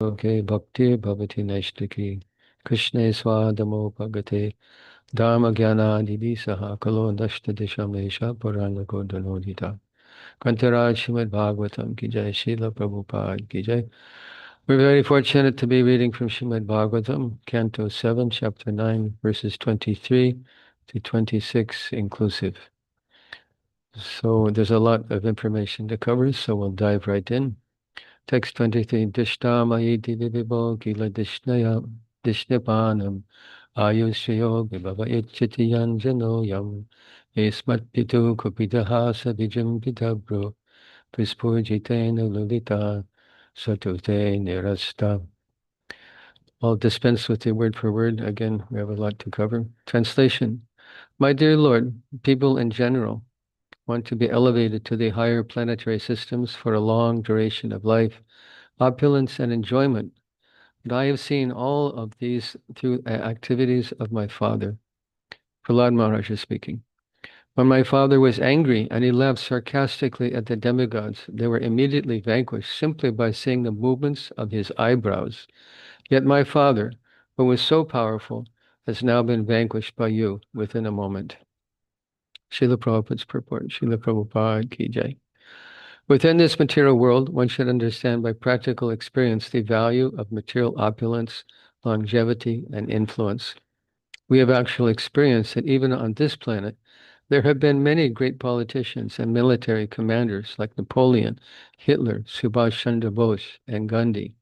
Okay, bhakti bhavati naishtiki Krishna swadamo bhagate dharma gyana didi saha kalo nashta disham esha purana kodhanodita Kantaraj Srimad Bhagavatam ki jai, Srila Prabhupada ki jai. We're very fortunate to be reading from Srimad Bhagavatam, Canto 7, Chapter 9, verses 23 to 26 inclusive. So there's a lot of information to cover, so we'll dive right in. Text 23, Dishtamayi Divivibo Gila Dishnipanam Ayushyo Vibhava Ichiti Yanjano Yam Esmat Pitu Kupitahasa Vijam Pitabro Vispurjitena Lulita Satute Nirasta. I'll dispense with the word for word. Again, we have a lot to cover. Translation. My dear Lord, people in general want to be elevated to the higher planetary systems for a long duration of life, opulence, and enjoyment. But I have seen all of these through activities of my father. Prahlad Maharaj is speaking. When my father was angry and he laughed sarcastically at the demigods, they were immediately vanquished simply by seeing the movements of his eyebrows. Yet my father, who was so powerful, has now been vanquished by you within a moment. Srila Prabhupada's purport. Srila Prabhupada ki jai. Within this material world, one should understand by practical experience the value of material opulence, longevity, and influence. We have actually experienced that even on this planet, there have been many great politicians and military commanders like Napoleon, Hitler, Subhash Chandra Bose, and Gandhi.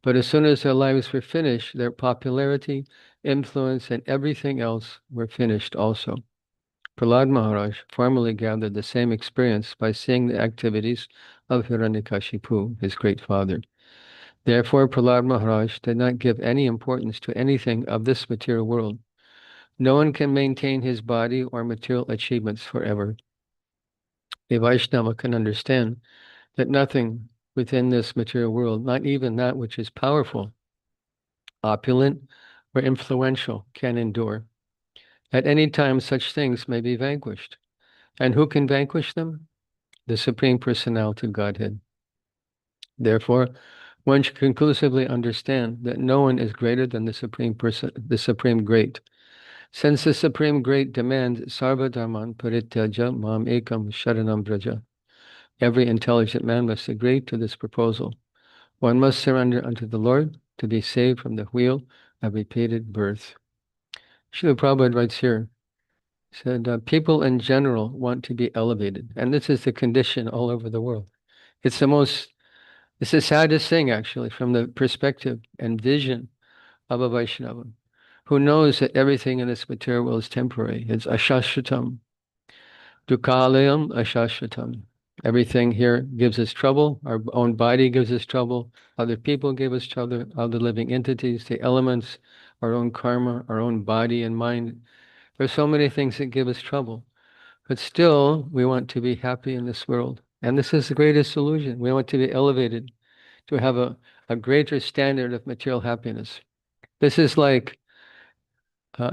But as soon as their lives were finished, their popularity, influence, and everything else were finished also. Prahlad Maharaj formerly gathered the same experience by seeing the activities of Hiranyakashipu, his great father. Therefore, Prahlad Maharaj did not give any importance to anything of this material world. No one can maintain his body or material achievements forever. A Vaishnava can understand that nothing within this material world, not even that which is powerful, opulent, or influential, can endure. At any time, such things may be vanquished. And who can vanquish them? The Supreme Personality of Godhead. Therefore, one should conclusively understand that no one is greater than the Supreme Person, the Supreme Great. Since the Supreme Great demands Sarva Dharman Parityaja Mam Ekam Sharanam Braja, every intelligent man must agree to this proposal. One must surrender unto the Lord to be saved from the wheel of repeated birth. Srila Prabhupada writes here, said, people in general want to be elevated, and this is the condition all over the world. It's the saddest thing, actually, from the perspective and vision of a Vaishnava, who knows that everything in this material world is temporary. It's ashashvatam, dukkhalayam ashashvatam. Everything here gives us trouble. Our own body gives us trouble. Other people give us trouble. Other living entities, the elements, our own karma, our own body and mind. There's so many things that give us trouble. But still, we want to be happy in this world. And this is the greatest illusion. We want to be elevated, to have a greater standard of material happiness. This is like,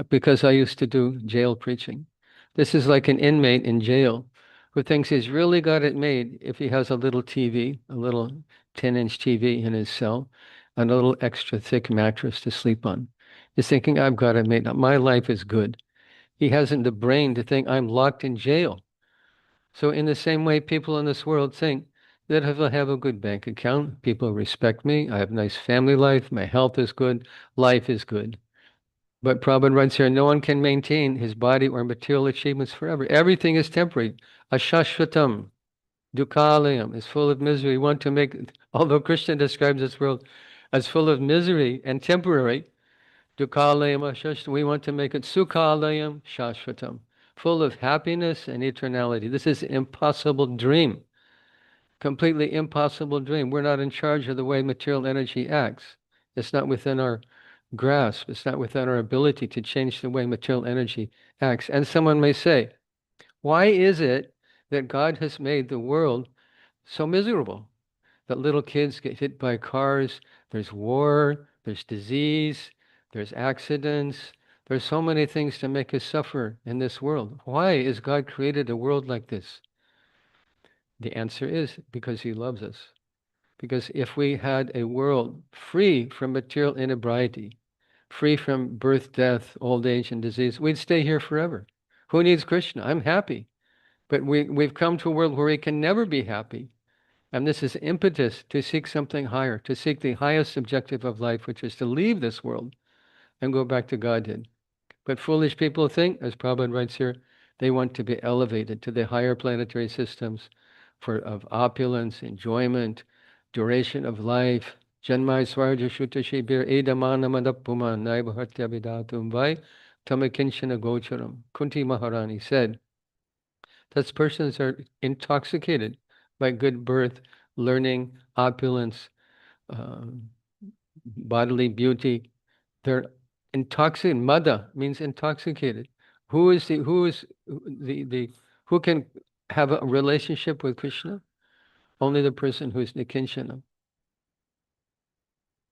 because I used to do jail preaching, this is like an inmate in jail who thinks he's really got it made if he has a little TV, a little 10-inch TV in his cell, and a little extra thick mattress to sleep on. He's thinking, I've got it made. My life is good. He hasn't the brain to think, I'm locked in jail. So in the same way, people in this world think that if I have a good bank account, people respect me, I have a nice family life, my health is good, life is good. But Prabhupada writes here, no one can maintain his body or material achievements forever. Everything is temporary. Ashashvatam, dukkhalayam is full of misery. We want to make, although Krishna describes this world as full of misery and temporary, dukkhalayam ashashvatam, we want to make it sukhalayam shashvatam, full of happiness and eternality. This is an impossible dream, completely impossible dream. We're not in charge of the way material energy acts. It's not within our grasp. It's not within our ability to change the way material energy acts. And someone may say, why is it that God has made the world so miserable? That little kids get hit by cars, there's war, there's disease, there's accidents. There's so many things to make us suffer in this world. Why is God created a world like this? The answer is because he loves us. Because if we had a world free from material inebriety, free from birth, death, old age, and disease, we'd stay here forever. Who needs Krishna? I'm happy. But we've come to a world where we can never be happy. And this is impetus to seek something higher, to seek the highest objective of life, which is to leave this world and go back to Godhead. But foolish people think, as Prabhupada writes here, they want to be elevated to the higher planetary systems of opulence, enjoyment, duration of life. Janmai Swarja Shuta Shibir Edamana Madapuman Naibahatya Vidatum Vai Tamakinshana Gocharam. Kunti Maharani said, that persons are intoxicated by good birth, learning, opulence, um, bodily beauty. They're intoxicated. Mada means intoxicated. Who can have a relationship with Krishna? Only the person who is nikinshana.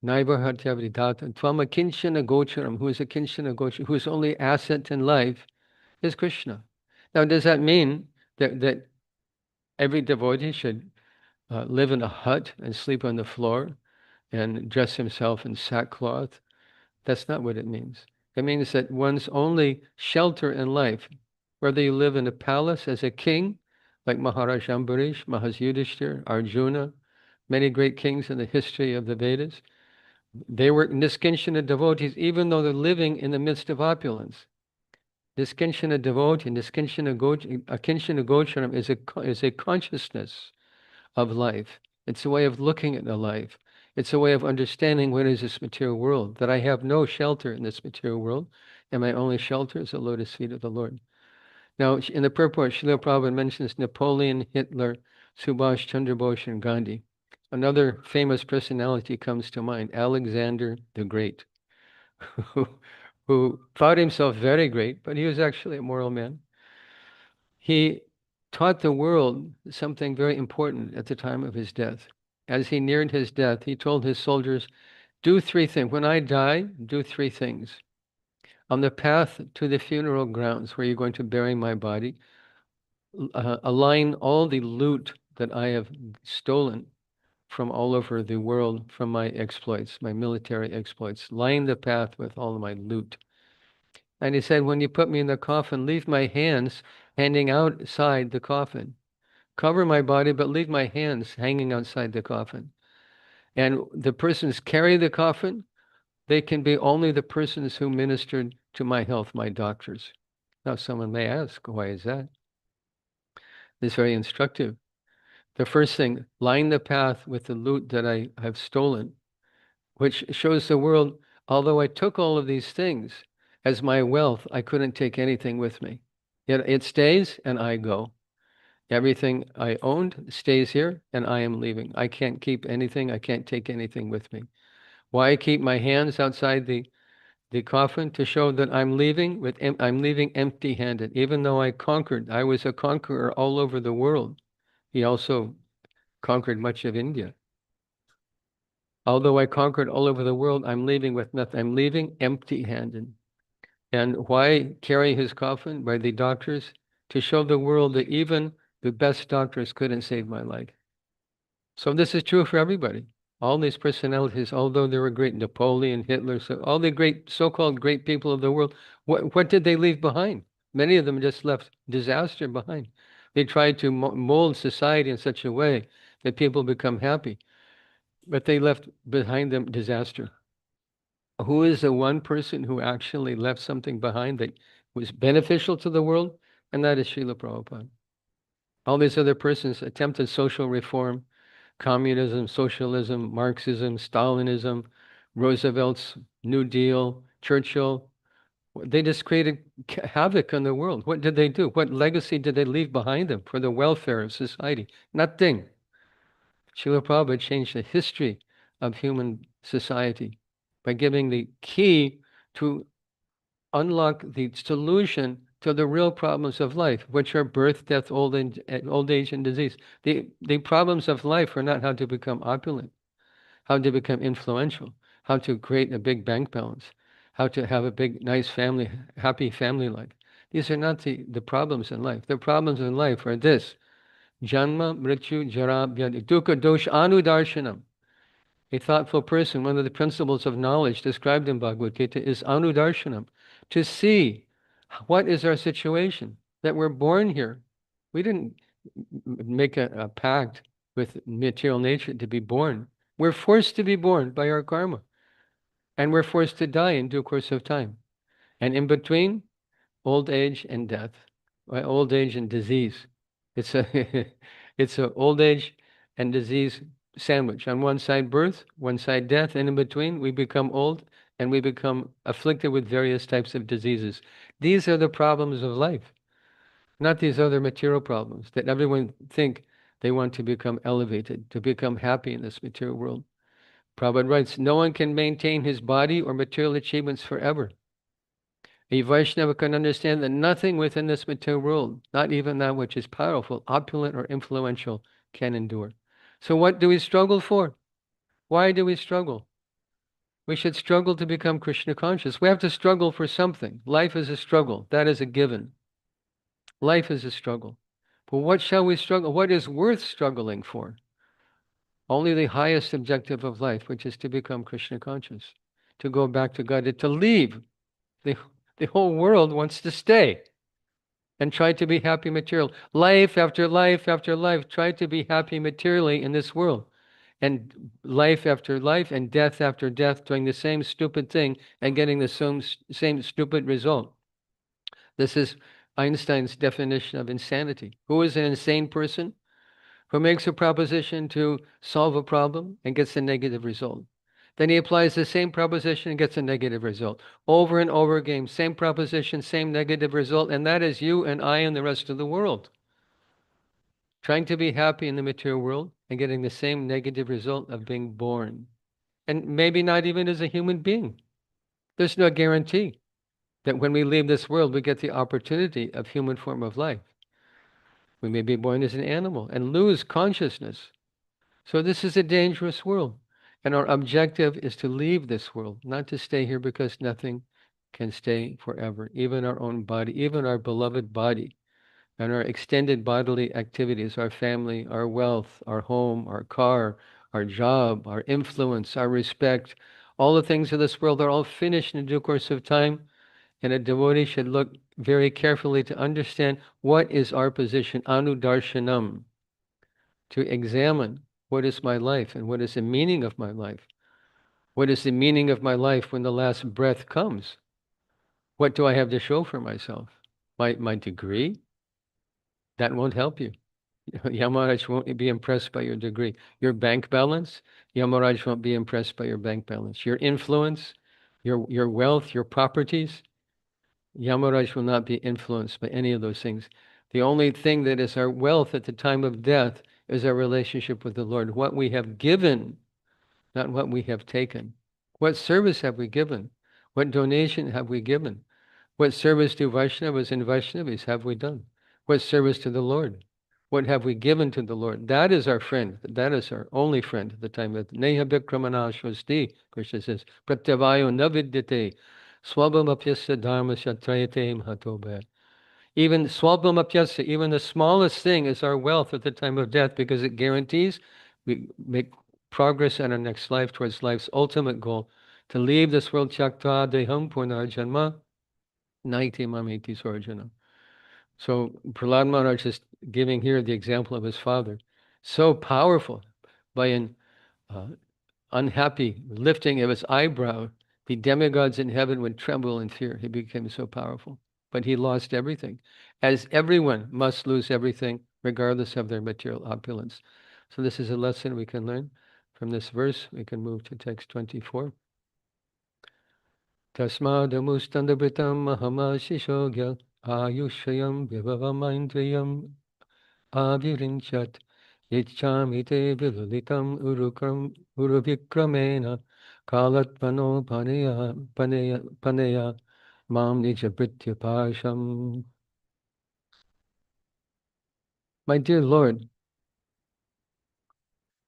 Naiva Hatyavridata. Tvama kinshana gocharam, who is a kinshana gocharam, whose only asset in life is Krishna. Now, does that mean that every devotee should live in a hut and sleep on the floor and dress himself in sackcloth? That's not what it means. It means that one's only shelter in life, whether you live in a palace as a king, like Maharaj Ambarish, Mahas Yudhishthir, Arjuna, many great kings in the history of the Vedas, they were niskinshana devotees, even though they're living in the midst of opulence. Niskinshana devotee, niskinshana gocharam is a consciousness of life. It's a way of looking at the life. It's a way of understanding what is this material world, that I have no shelter in this material world, and my only shelter is the lotus feet of the Lord. Now, in the purport, Srila Prabhupada mentions Napoleon, Hitler, Subhash Chandra Bose, and Gandhi. Another famous personality comes to mind, Alexander the Great, who thought himself very great, but he was actually a moral man. He taught the world something very important at the time of his death. As he neared his death, he told his soldiers, do three things. When I die, do three things. On the path to the funeral grounds where you're going to bury my body, align all the loot that I have stolen from all over the world from my exploits, my military exploits. Line the path with all of my loot. And he said, when you put me in the coffin, leave my hands hanging outside the coffin. Cover my body, but leave my hands hanging outside the coffin. And the persons carry the coffin, they can be only the persons who ministered to my health, my doctors. Now, someone may ask, why is that? It's very instructive. The first thing, line the path with the loot that I have stolen, which shows the world, although I took all of these things as my wealth, I couldn't take anything with me. Yet it stays and I go. Everything I owned stays here and I am leaving. I can't keep anything. I can't take anything with me. Why keep my hands outside the coffin? To show that I'm leaving empty-handed. Even though I conquered, I was a conqueror all over the world. He also conquered much of India. Although I conquered all over the world, I'm leaving with nothing. I'm leaving empty-handed. And why carry his coffin by the doctors? To show the world that even the best doctors couldn't save my life. So this is true for everybody. All these personalities, although they were great, Napoleon, Hitler, so all the great, so-called great people of the world, what did they leave behind? Many of them just left disaster behind. They tried to mold society in such a way that people become happy, but they left behind them disaster. Who is the one person who actually left something behind that was beneficial to the world? And that is Srila Prabhupada. All these other persons attempted social reform, communism, socialism, Marxism, Stalinism, Roosevelt's New Deal, Churchill. They just created havoc in the world. What did they do? What legacy did they leave behind them for the welfare of society? Nothing. Srila Prabhupada changed the history of human society by giving the key to unlock the solution to the real problems of life, which are birth, death, old age, and disease. The problems of life are not how to become opulent, how to become influential, how to create a big bank balance, how to have a big, nice family, happy family life. These are not the problems in life. The problems in life are this: Janma, Mrityu, Jara, Vyadi, Dukkha, Dosh, Anudarshanam. A thoughtful person, one of the principles of knowledge described in Bhagavad Gita is anudarshanam, to see what is our situation, that we're born here. We didn't make a pact with material nature to be born. We're forced to be born by our karma, and we're forced to die in due course of time. And in between, old age and death, right? Old age and disease. It's a it's a old age and disease sandwich. On one side birth, one side death, and in between we become old and we become afflicted with various types of diseases. These are the problems of life, not these other material problems that everyone think they want to become elevated, to become happy in this material world. Prabhupada writes, no one can maintain his body or material achievements forever. A Vaishnava can understand that nothing within this material world, not even that which is powerful, opulent, or influential, can endure. So what do we struggle for? Why do we struggle? We should struggle to become Krishna conscious. We have to struggle for something. Life is a struggle. That is a given. Life is a struggle. But what shall we struggle? What is worth struggling for? Only the highest objective of life, which is to become Krishna conscious, to go back to God, to leave. The whole world wants to stay and try to be happy material. Life after life after life, try to be happy materially in this world. And life after life and death after death, doing the same stupid thing and getting the same stupid result. This is Einstein's definition of insanity. Who is an insane person? Who makes a proposition to solve a problem and gets a negative result. Then he applies the same proposition and gets a negative result. Over and over again, same proposition, same negative result, and that is you and I and the rest of the world. Trying to be happy in the material world and getting the same negative result of being born. And maybe not even as a human being. There's no guarantee that when we leave this world, we get the opportunity of human form of life. We may be born as an animal and lose consciousness. So this is a dangerous world. And our objective is to leave this world, not to stay here, because nothing can stay forever. Even our own body, even our beloved body, and our extended bodily activities, our family, our wealth, our home, our car, our job, our influence, our respect, all the things of this world are all finished in due course of time. And a devotee should look very carefully to understand what is our position, anudarshanam, to examine what is my life and what is the meaning of my life. What is the meaning of my life when the last breath comes? What do I have to show for myself? My degree? That won't help you. Yamaraj won't be impressed by your degree. Your bank balance? Yamaraj won't be impressed by your bank balance. Your influence, your wealth, your properties? Yamaraj will not be influenced by any of those things. The only thing that is our wealth at the time of death is our relationship with the Lord. What we have given, not what we have taken. What service have we given? What donation have we given? What service to Vaishnavas and Vaishnavis have we done? What service to the Lord? What have we given to the Lord? That is our friend. That is our only friend at the time of Neha Bikramana Shvasti, Krishna says, Pratyavayo navidyate, swabhamapyasya dharma shatrayate mhatobha. Even swabhamapyasya, even the smallest thing is our wealth at the time of death, because it guarantees we make progress in our next life towards life's ultimate goal, to leave this world chakta deham punarjanma naiti mamiti sorjana. So Prahlad Maharaj is giving here the example of his father. So powerful. By an unhappy lifting of his eyebrow, the demigods in heaven would tremble in fear. He became so powerful. But he lost everything, as everyone must lose everything, regardless of their material opulence. So this is a lesson we can learn from this verse. We can move to text 24. Tasmadamustandabritam mahamasishogya ayushayam vibhavamaindriyam avyurinchat ichhamite vilulitam uruvikramena kalatmano paneya mam nijabritya parsham. My dear Lord,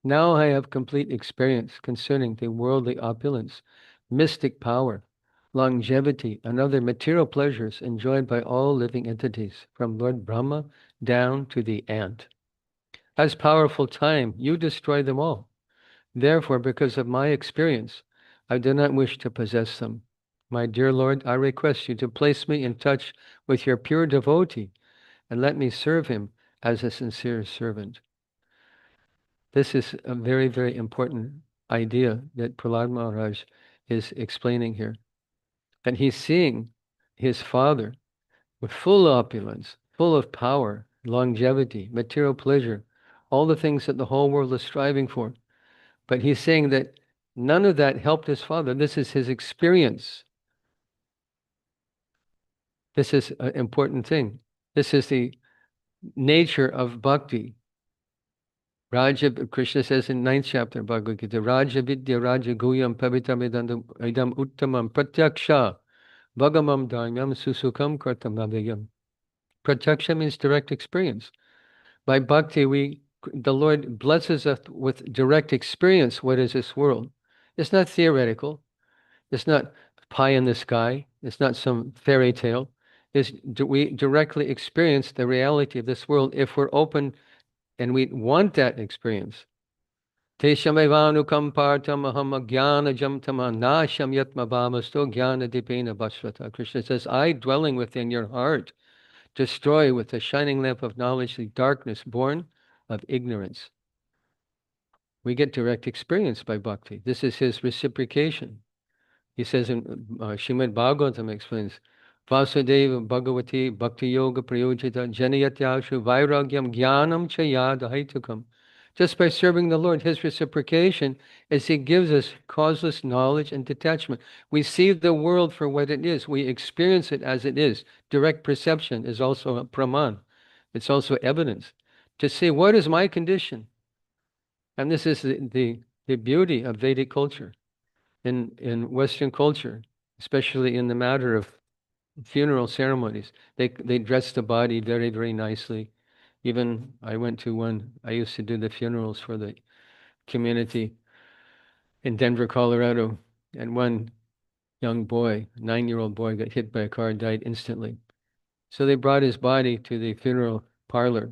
now I have complete experience concerning the worldly opulence, mystic power, longevity, and other material pleasures enjoyed by all living entities, from Lord Brahma down to the ant. As powerful time, you destroy them all. Therefore, because of my experience, I do not wish to possess them. My dear Lord, I request you to place me in touch with your pure devotee and let me serve him as a sincere servant. This is a very, very important idea that Prahlad Maharaj is explaining here. That he's seeing his father with full opulence, full of power, longevity, material pleasure, all the things that the whole world is striving for. But he's saying that none of that helped his father. This is his experience. This is an important thing. This is the nature of bhakti. Raja, Krishna says in 9th chapter of Bhagavad Gita, Raja Vidya Raja Guyam Pavitam Idam Uttamam Pratyaksha Bhagamam Dharmyam Susukam Kartam Navayam. Pratyaksha means direct experience. By bhakti, the Lord blesses us with direct experience. What is this world? It's not theoretical. It's not pie in the sky. It's not some fairy tale. We directly experience the reality of this world if we're open and we want that experience. Teshamevanu partam aham jnana jamtama nasham yatmabhamasto jnana dipena basrata. Krishna says, I dwelling within your heart, destroy with the shining lamp of knowledge the darkness born of ignorance. We get direct experience by bhakti. This is his reciprocation. He says in Srimad Bhagavatam explains, Vasudeva Bhagavati Bhakti Yoga Prayojita Janayatyashu Vairagyam Jnanam Chayada Haitukam. Just by serving the Lord, his reciprocation is he gives us causeless knowledge and detachment. We see the world for what it is. We experience it as it is. Direct perception is also a praman. It's also evidence to see what is my condition. And this is the beauty of Vedic culture. In Western culture, especially in the matter of funeral ceremonies, they dress the body very, very nicely. Even I went to one, I used to do the funerals for the community in Denver, Colorado, and one young boy, 9-year-old boy, got hit by a car, died instantly. So they brought his body to the funeral parlor.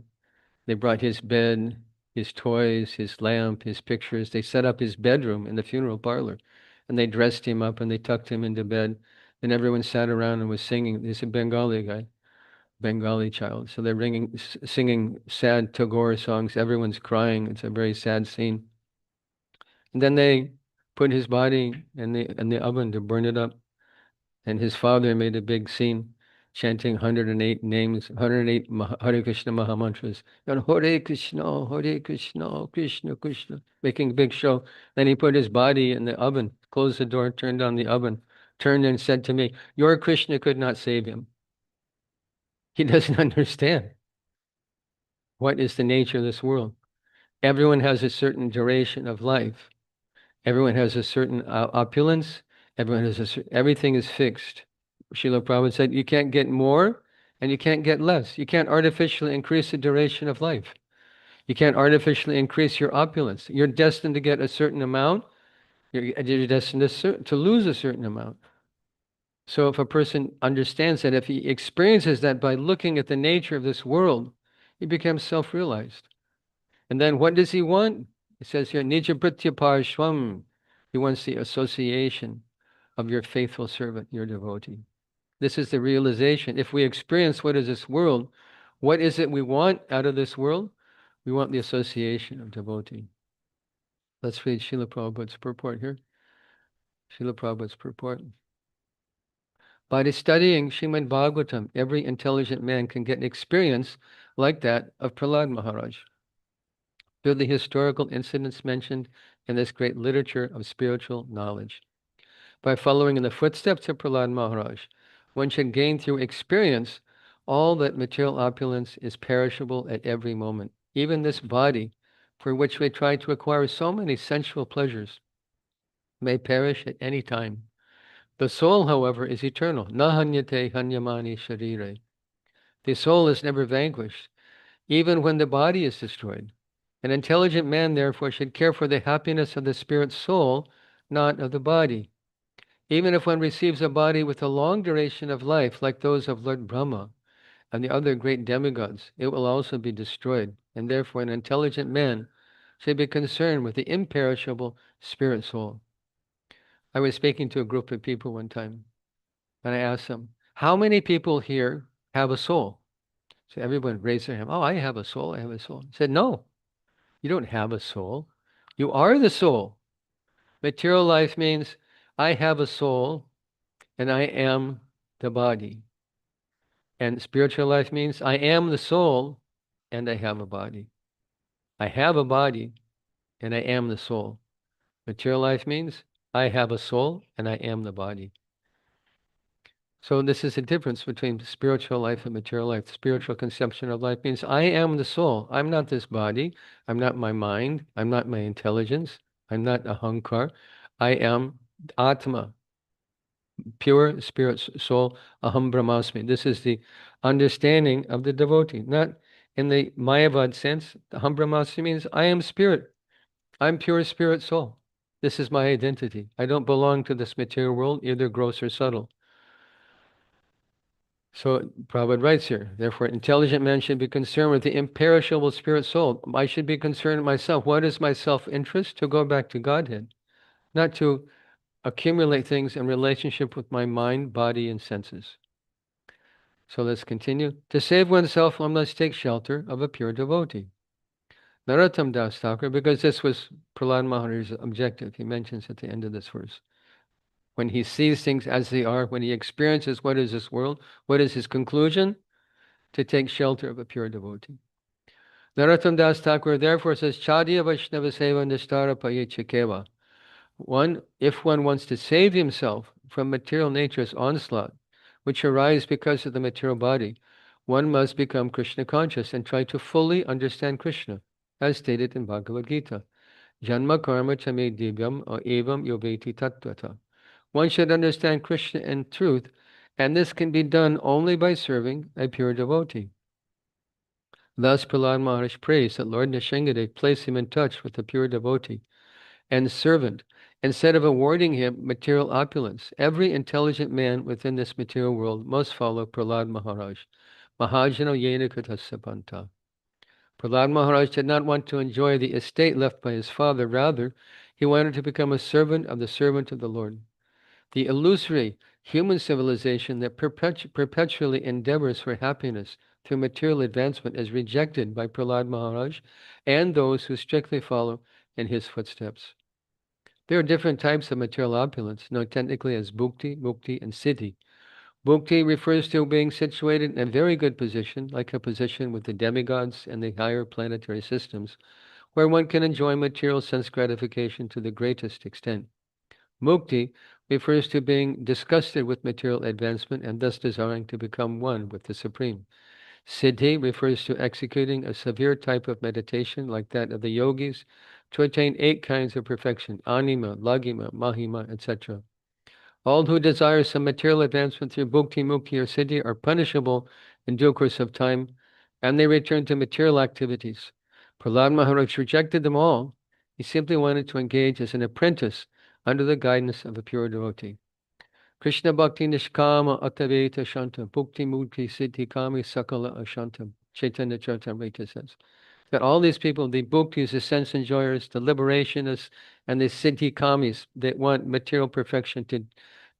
They brought his bed, his toys, his lamp, his pictures. They set up his bedroom in the funeral parlor. And they dressed him up and they tucked him into bed. And everyone sat around and was singing. He's a Bengali guy, Bengali child. So they're singing sad Tagore songs. Everyone's crying. It's a very sad scene. And then they put his body in the oven to burn it up. And his father made a big scene, chanting 108 names, 108 Hare Krishna Mahamantras. And Hare Krishna, Krishna Krishna, making a big show. Then he put his body in the oven, closed the door, turned on the oven, turned and said to me, your Krishna could not save him. He doesn't understand what is the nature of this world. Everyone has a certain duration of life. Everyone has a certain opulence. Everyone has everything is fixed. Srila Prabhupada said, you can't get more and you can't get less. You can't artificially increase the duration of life. You can't artificially increase your opulence. You're destined to get a certain amount. You're destined to lose a certain amount. So if a person understands that, if he experiences that by looking at the nature of this world, he becomes self-realized. And then what does he want? It says here, Nija Pritya Parshvam. He wants the association of your faithful servant, your devotee. This is the realization. If we experience what is this world, what is it we want out of this world? We want the association of devotee. Let's read Srila Prabhupada's purport here. Srila Prabhupada's purport. By studying Srimad Bhagavatam, every intelligent man can get an experience like that of Prahlad Maharaj, through the historical incidents mentioned in this great literature of spiritual knowledge. By following in the footsteps of Prahlad Maharaj, one should gain through experience all that material opulence is perishable at every moment. Even this body, for which we try to acquire so many sensual pleasures, may perish at any time. The soul, however, is eternal. Na hanyate hanyamani sharire. The soul is never vanquished, even when the body is destroyed. An intelligent man, therefore, should care for the happiness of the spirit soul, not of the body. Even if one receives a body with a long duration of life, like those of Lord Brahma and the other great demigods, it will also be destroyed. And therefore, an intelligent man should be concerned with the imperishable spirit soul. I was speaking to a group of people one time, and I asked them, how many people here have a soul? So everyone raised their hand. Oh, I have a soul. I have a soul. I said, no, you don't have a soul. You are the soul. Material life means I have a soul and I am the body. And spiritual life means I am the soul and I have a body. I have a body and I am the soul. Material life means I have a soul and I am the body. So this is the difference between spiritual life and material life. The spiritual conception of life means I am the soul. I'm not this body. I'm not my mind. I'm not my intelligence. I'm not ahankar. I am Atma, pure spirit soul, aham brahmasmi. This is the understanding of the devotee, not in the Mayavad sense. Aham brahmasmi means I am spirit. I'm pure spirit soul. This is my identity. I don't belong to this material world, either gross or subtle. So Prabhupada writes here, therefore, intelligent man should be concerned with the imperishable spirit soul. I should be concerned myself. What is my self-interest? To go back to Godhead, not to accumulate things in relationship with my mind, body, and senses. So let's continue. To save oneself, one must take shelter of a pure devotee. Narottam Das Thakur, because this was Prahlad Maharaj's objective, he mentions at the end of this verse. When he sees things as they are, when he experiences what is this world, what is his conclusion? To take shelter of a pure devotee. Narottam Das Thakur therefore says, Chadya Vaishnava Seva Nistara Payechakeva. If one wants to save himself from material nature's onslaught, which arise because of the material body, one must become Krishna conscious and try to fully understand Krishna, as stated in Bhagavad Gita. Janma karma chame divyam evam yoveti tattvata. One should understand Krishna in truth, and this can be done only by serving a pure devotee. Thus, Prahlad Maharaj prays that Lord Nrsingadev place him in touch with a pure devotee and servant, instead of awarding him material opulence. Every intelligent man within this material world must follow Prahlad Maharaj. Mahajano yena katasya panta. Prahlad Maharaj did not want to enjoy the estate left by his father. Rather, he wanted to become a servant of the Lord. The illusory human civilization that perpetually endeavors for happiness through material advancement is rejected by Prahlad Maharaj and those who strictly follow in his footsteps. There are different types of material opulence, known technically as bhukti, mukti, and siddhi. Bhukti refers to being situated in a very good position, like a position with the demigods and the higher planetary systems, where one can enjoy material sense gratification to the greatest extent. Mukti refers to being disgusted with material advancement and thus desiring to become one with the Supreme. Siddhi refers to executing a severe type of meditation like that of the yogis to attain 8 kinds of perfection, anima, lagima, mahima, etc. All who desire some material advancement through bhukti, mukti, or siddhi are punishable in due course of time, and they return to material activities. Prahlad Maharaj rejected them all. He simply wanted to engage as an apprentice under the guidance of a pure devotee. Krishna Bhakti Nishkama Ataveta Shanta Bhukti Mukti Siddhi Kami Sakala Ashanta. Chaitanya Charitamrita says that all these people, the bhuktis, the sense enjoyers, the liberationists, and the siddhi kamis that want material perfection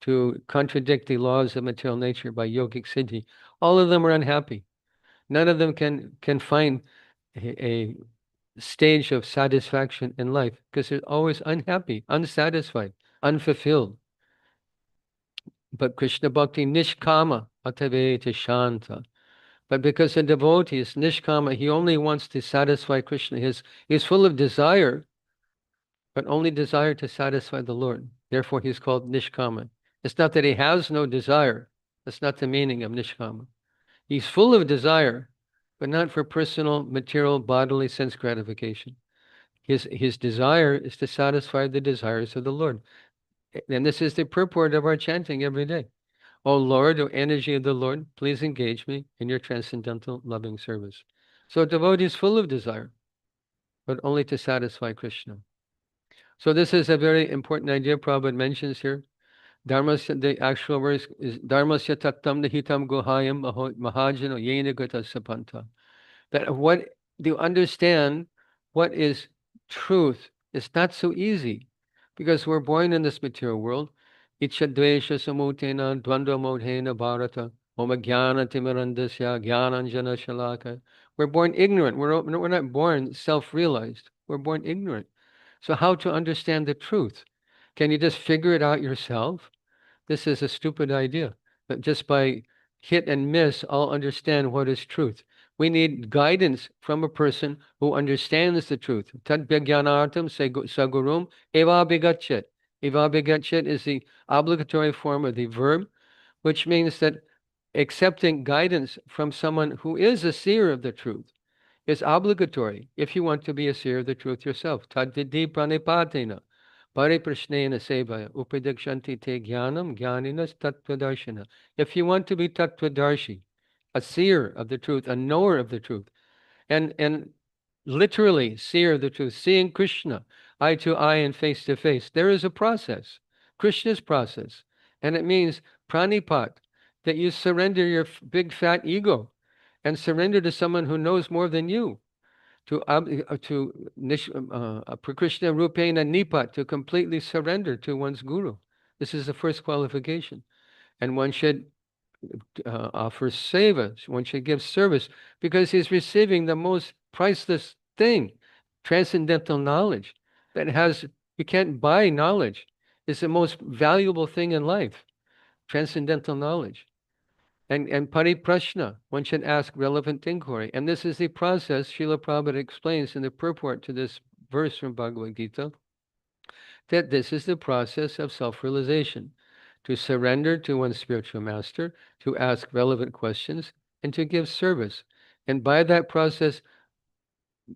to contradict the laws of material nature by yogic siddhi, all of them are unhappy. None of them can find a stage of satisfaction in life because they're always unhappy, unsatisfied, unfulfilled. But Krishna Bhakti Nishkama Ataveta Shanta. But because a devotee is nishkama, he only wants to satisfy Krishna. He's full of desire, but only desire to satisfy the Lord. Therefore, he's called nishkama. It's not that he has no desire. That's not the meaning of nishkama. He's full of desire, but not for personal, material, bodily sense gratification. His desire is to satisfy the desires of the Lord. And this is the purport of our chanting every day. O Lord, O energy of the Lord, please engage me in your transcendental loving service. So a devotee is full of desire, but only to satisfy Krishna. So this is a very important idea Prabhupada mentions here. Dharmasya, the actual verse is Dharmasya tattam nihitam guhayam mahajano yena gata sapanta. That what do you understand what is truth is not so easy because we're born in this material world. Ichadvesha samutena dvandva modhena bharata mama jnana timirandasya jnananjana shalaka. We're born ignorant. We're not born self-realized. We're born ignorant. So how to understand the truth? Can you just figure it out yourself? This is a stupid idea. But just by hit and miss, I'll understand what is truth. We need guidance from a person who understands the truth. Tad vijnanartam sagurum eva begachet. Eva begachet is the obligatory form of the verb, which means that accepting guidance from someone who is a seer of the truth is obligatory if you want to be a seer of the truth yourself. Tad vidhi pranipatena. Pariprashnena sevaya upadikshanti te jnanam jnaninas tattvadarshana. If you want to be tattvadarshi, a seer of the truth, a knower of the truth, and literally seer of the truth, seeing Krishna eye to eye and face to face, there is a process, Krishna's process, and it means pranipat, that you surrender your big fat ego and surrender to someone who knows more than you to Prakrishna Rupena Nipat, to completely surrender to one's guru. This is the first qualification. And one should offer seva, one should give service, because he's receiving the most priceless thing, transcendental knowledge that has, you can't buy knowledge. It's the most valuable thing in life, transcendental knowledge. And pariprashna, one should ask relevant inquiry. And this is the process Srila Prabhupada explains in the purport to this verse from Bhagavad Gita, that this is the process of self-realization, to surrender to one's spiritual master, to ask relevant questions, and to give service. And by that process,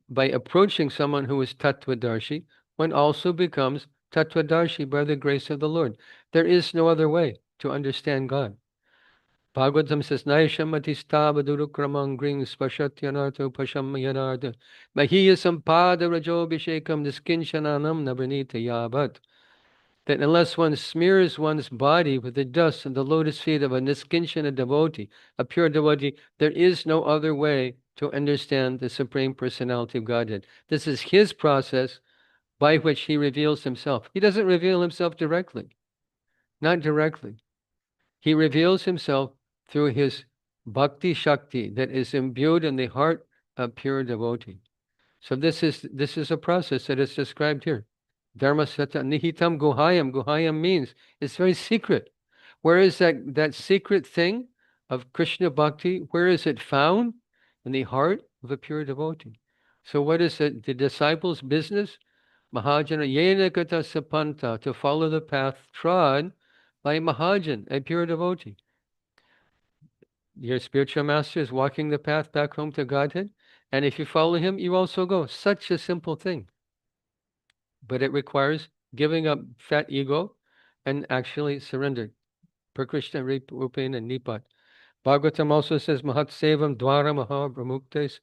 by approaching someone who is tattvadarshi, one also becomes tattvadarshi by the grace of the Lord. There is no other way to understand God. Bhagavatam says, Naishamatisthabadurukramang gring spashatyanarto pashamyanartha Mahiya sampada rajobhishekam niskinchananam nabranita yabat. That unless one smears one's body with the dust and the lotus feet of a niskinchana devotee, a pure devotee, there is no other way to understand the Supreme Personality of Godhead. This is his process by which he reveals himself. He doesn't reveal himself directly, not directly. He reveals himself through his bhakti shakti that is imbued in the heart of pure devotee. So this is a process that is described here. Dharma sata nihitam guhayam. Guhayam means it's very secret. Where is that secret thing of Krishna bhakti? Where is it found? In the heart of a pure devotee. So what is the disciples' business? Mahajana yena kata sapanta, to follow the path trod by Mahajan, a pure devotee. Your spiritual master is walking the path back home to Godhead, and if you follow him, you also go. Such a simple thing. But it requires giving up fat ego and actually surrender. Per Krishna Rupena Nipat. Bhagavatam also says, Mahat Sevam Dwara Maha Brahmuktes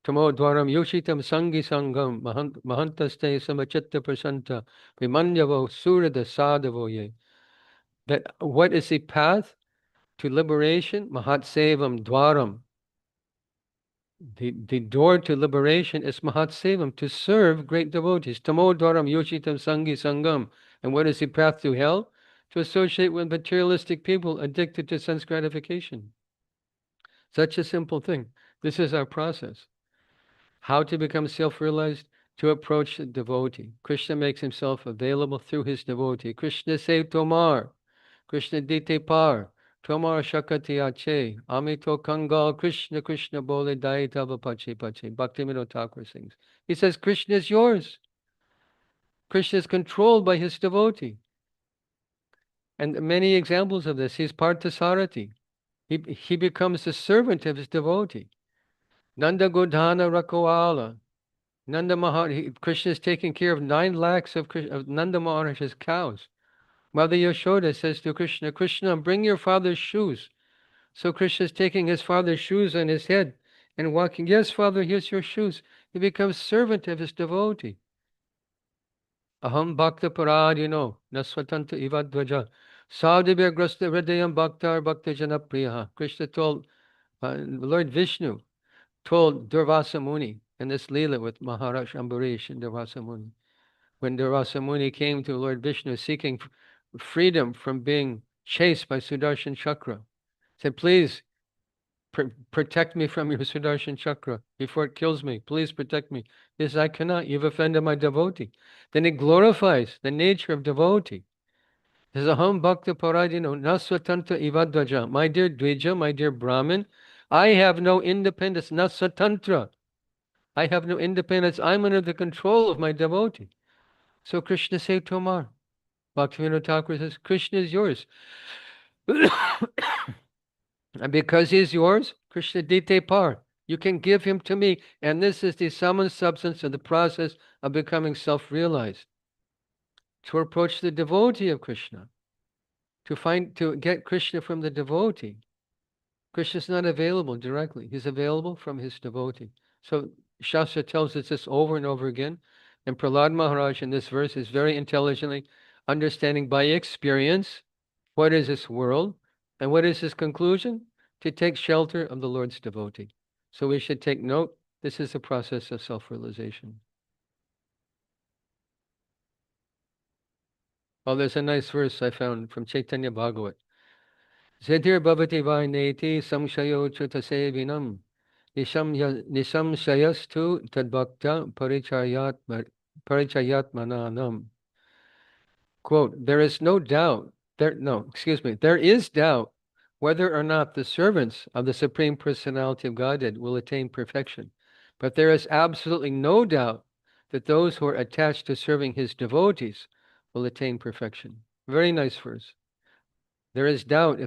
Tamo Dwaram Yoshitam Sangi Sangam Mahantaste Samachitta Prasanta Vimanyavo Surada Sadhavo Ye. That what is the path to liberation? Mahat Sevam Dwaram. The door to liberation is Mahat Sevam, to serve great devotees. Tamo Dwaram Yoshitam Sangi Sangam. And what is the path to hell? To associate with materialistic people addicted to sense gratification. Such a simple thing. This is our process. How to become self-realized? To approach the devotee. Krishna makes himself available through his devotee. Krishna say Tomar. Krishna dite par. Tomar shakati ache. Amito kangal. Krishna Krishna bole daitava pache pache. Bhaktivinoda Thakur sings. He says, Krishna is yours. Krishna is controlled by his devotee. And many examples of this. He's Parthasarathi. He becomes the servant of his devotee. Nanda Godhana Rakoala. Nanda Maharaj, Krishna is taking care of 9 lakhs of Nanda Maharaj's cows. Mother Yashoda says to Krishna, Krishna, bring your father's shoes. So Krishna is taking his father's shoes on his head and walking. Yes, father, here's your shoes. He becomes servant of his devotee. Aham bhakta paradino nasvatanta ivadvaja. Saudibhya grasta hridayam bhaktar bhakta janapriya. Krishna told, Lord Vishnu told Durvasa Muni, in this Leela with Maharaj Ambarish and the Rasamuni. When the Rasamuni came to Lord Vishnu seeking freedom from being chased by Sudarshan Chakra, said, please protect me from your Sudarshan Chakra before it kills me. Please protect me. He says, I cannot. You've offended my devotee. Then it glorifies the nature of devotee. He says, Aham Bhakta Paradino Nasvatanta Ivadvaja. My dear Dvija, my dear Brahmin, I have no independence. Nasatantra. I have no independence. I'm under the control of my devotee. So Krishna said to Amar, Bhaktivinoda Thakur says, Krishna is yours. And because he's yours, Krishna Dite Par, you can give him to me. And this is the sum and substance of the process of becoming self-realized. To approach the devotee of Krishna, to get Krishna from the devotee. Krishna is not available directly. He's available from his devotee. So Shastra tells us this over and over again. And Prahlad Maharaj in this verse is very intelligently understanding by experience what is this world and what is his conclusion? To take shelter of the Lord's devotee. So we should take note. This is a process of self-realization. Oh, there's a nice verse I found from Chaitanya Bhagavat. Zedir bhavati vaineti samshayo chutasevinam nisamshayastu tadbhakta parichayatmananam. Quote, there is no doubt, there is doubt whether or not the servants of the Supreme Personality of Godhead will attain perfection. But there is absolutely no doubt that those who are attached to serving his devotees will attain perfection. Very nice verse. There is doubt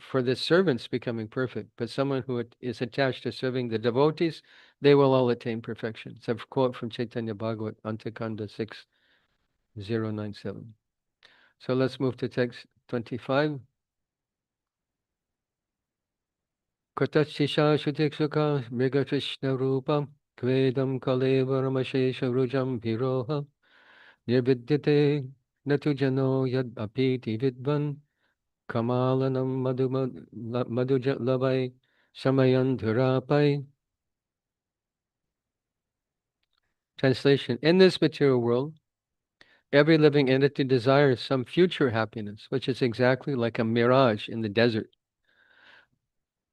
for the servants becoming perfect, but someone who is attached to serving the devotees, they will all attain perfection. It's a quote from Chaitanya Bhagavat, Antakanda 6097. So let's move to text 25. Katachisha Shutiksuka Mriga Krishna Rupa Kvedam Kalevaramashesha Rujam Viroha Nirvidyate Natujano Yad Apiti Vidvan Kamalanam Madhuja Lavai Samayan Dhurapai. Translation. In this material world, every living entity desires some future happiness, which is exactly like a mirage in the desert.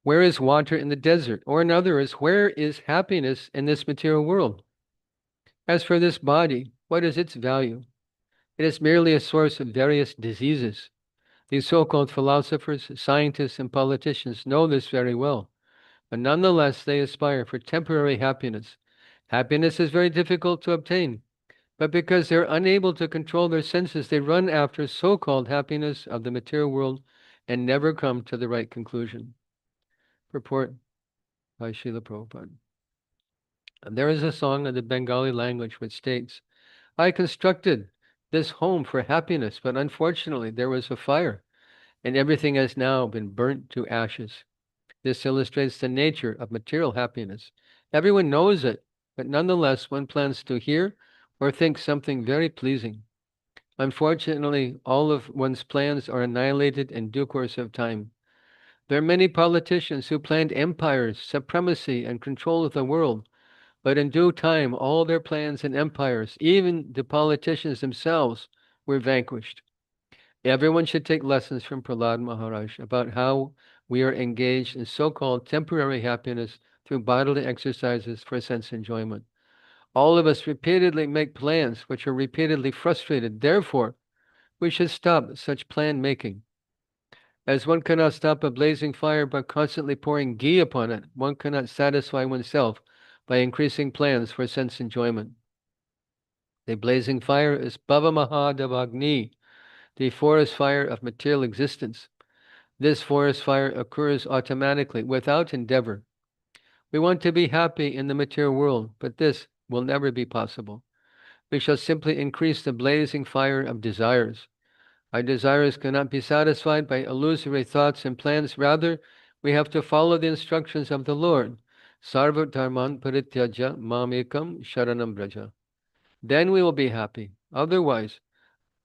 Where is water in the desert? Or in other words, where is happiness in this material world? As for this body, what is its value? It is merely a source of various diseases. These so-called philosophers, scientists, and politicians know this very well, but nonetheless they aspire for temporary happiness. Happiness is very difficult to obtain, but because they're unable to control their senses, they run after so-called happiness of the material world and never come to the right conclusion. Purport by Srila Prabhupada. And there is a song in the Bengali language which states, I constructed this home for happiness, but unfortunately there was a fire, and everything has now been burnt to ashes. This illustrates the nature of material happiness. Everyone knows it, but nonetheless one plans to hear or think something very pleasing. Unfortunately, all of one's plans are annihilated in due course of time. There are many politicians who planned empires, supremacy, and control of the world, but in due time, all their plans and empires, even the politicians themselves, were vanquished. Everyone should take lessons from Prahlad Maharaj about how we are engaged in so-called temporary happiness through bodily exercises for sense enjoyment. All of us repeatedly make plans which are repeatedly frustrated. Therefore, we should stop such plan making. As one cannot stop a blazing fire by constantly pouring ghee upon it, one cannot satisfy oneself by increasing plans for sense enjoyment. The blazing fire is Bhava Mahadavagni, the forest fire of material existence. This forest fire occurs automatically, without endeavor. We want to be happy in the material world, but this will never be possible. We shall simply increase the blazing fire of desires. Our desires cannot be satisfied by illusory thoughts and plans. Rather, we have to follow the instructions of the Lord. Sarva dharman parityaja mamekam sharanam braja. Then we will be happy. Otherwise,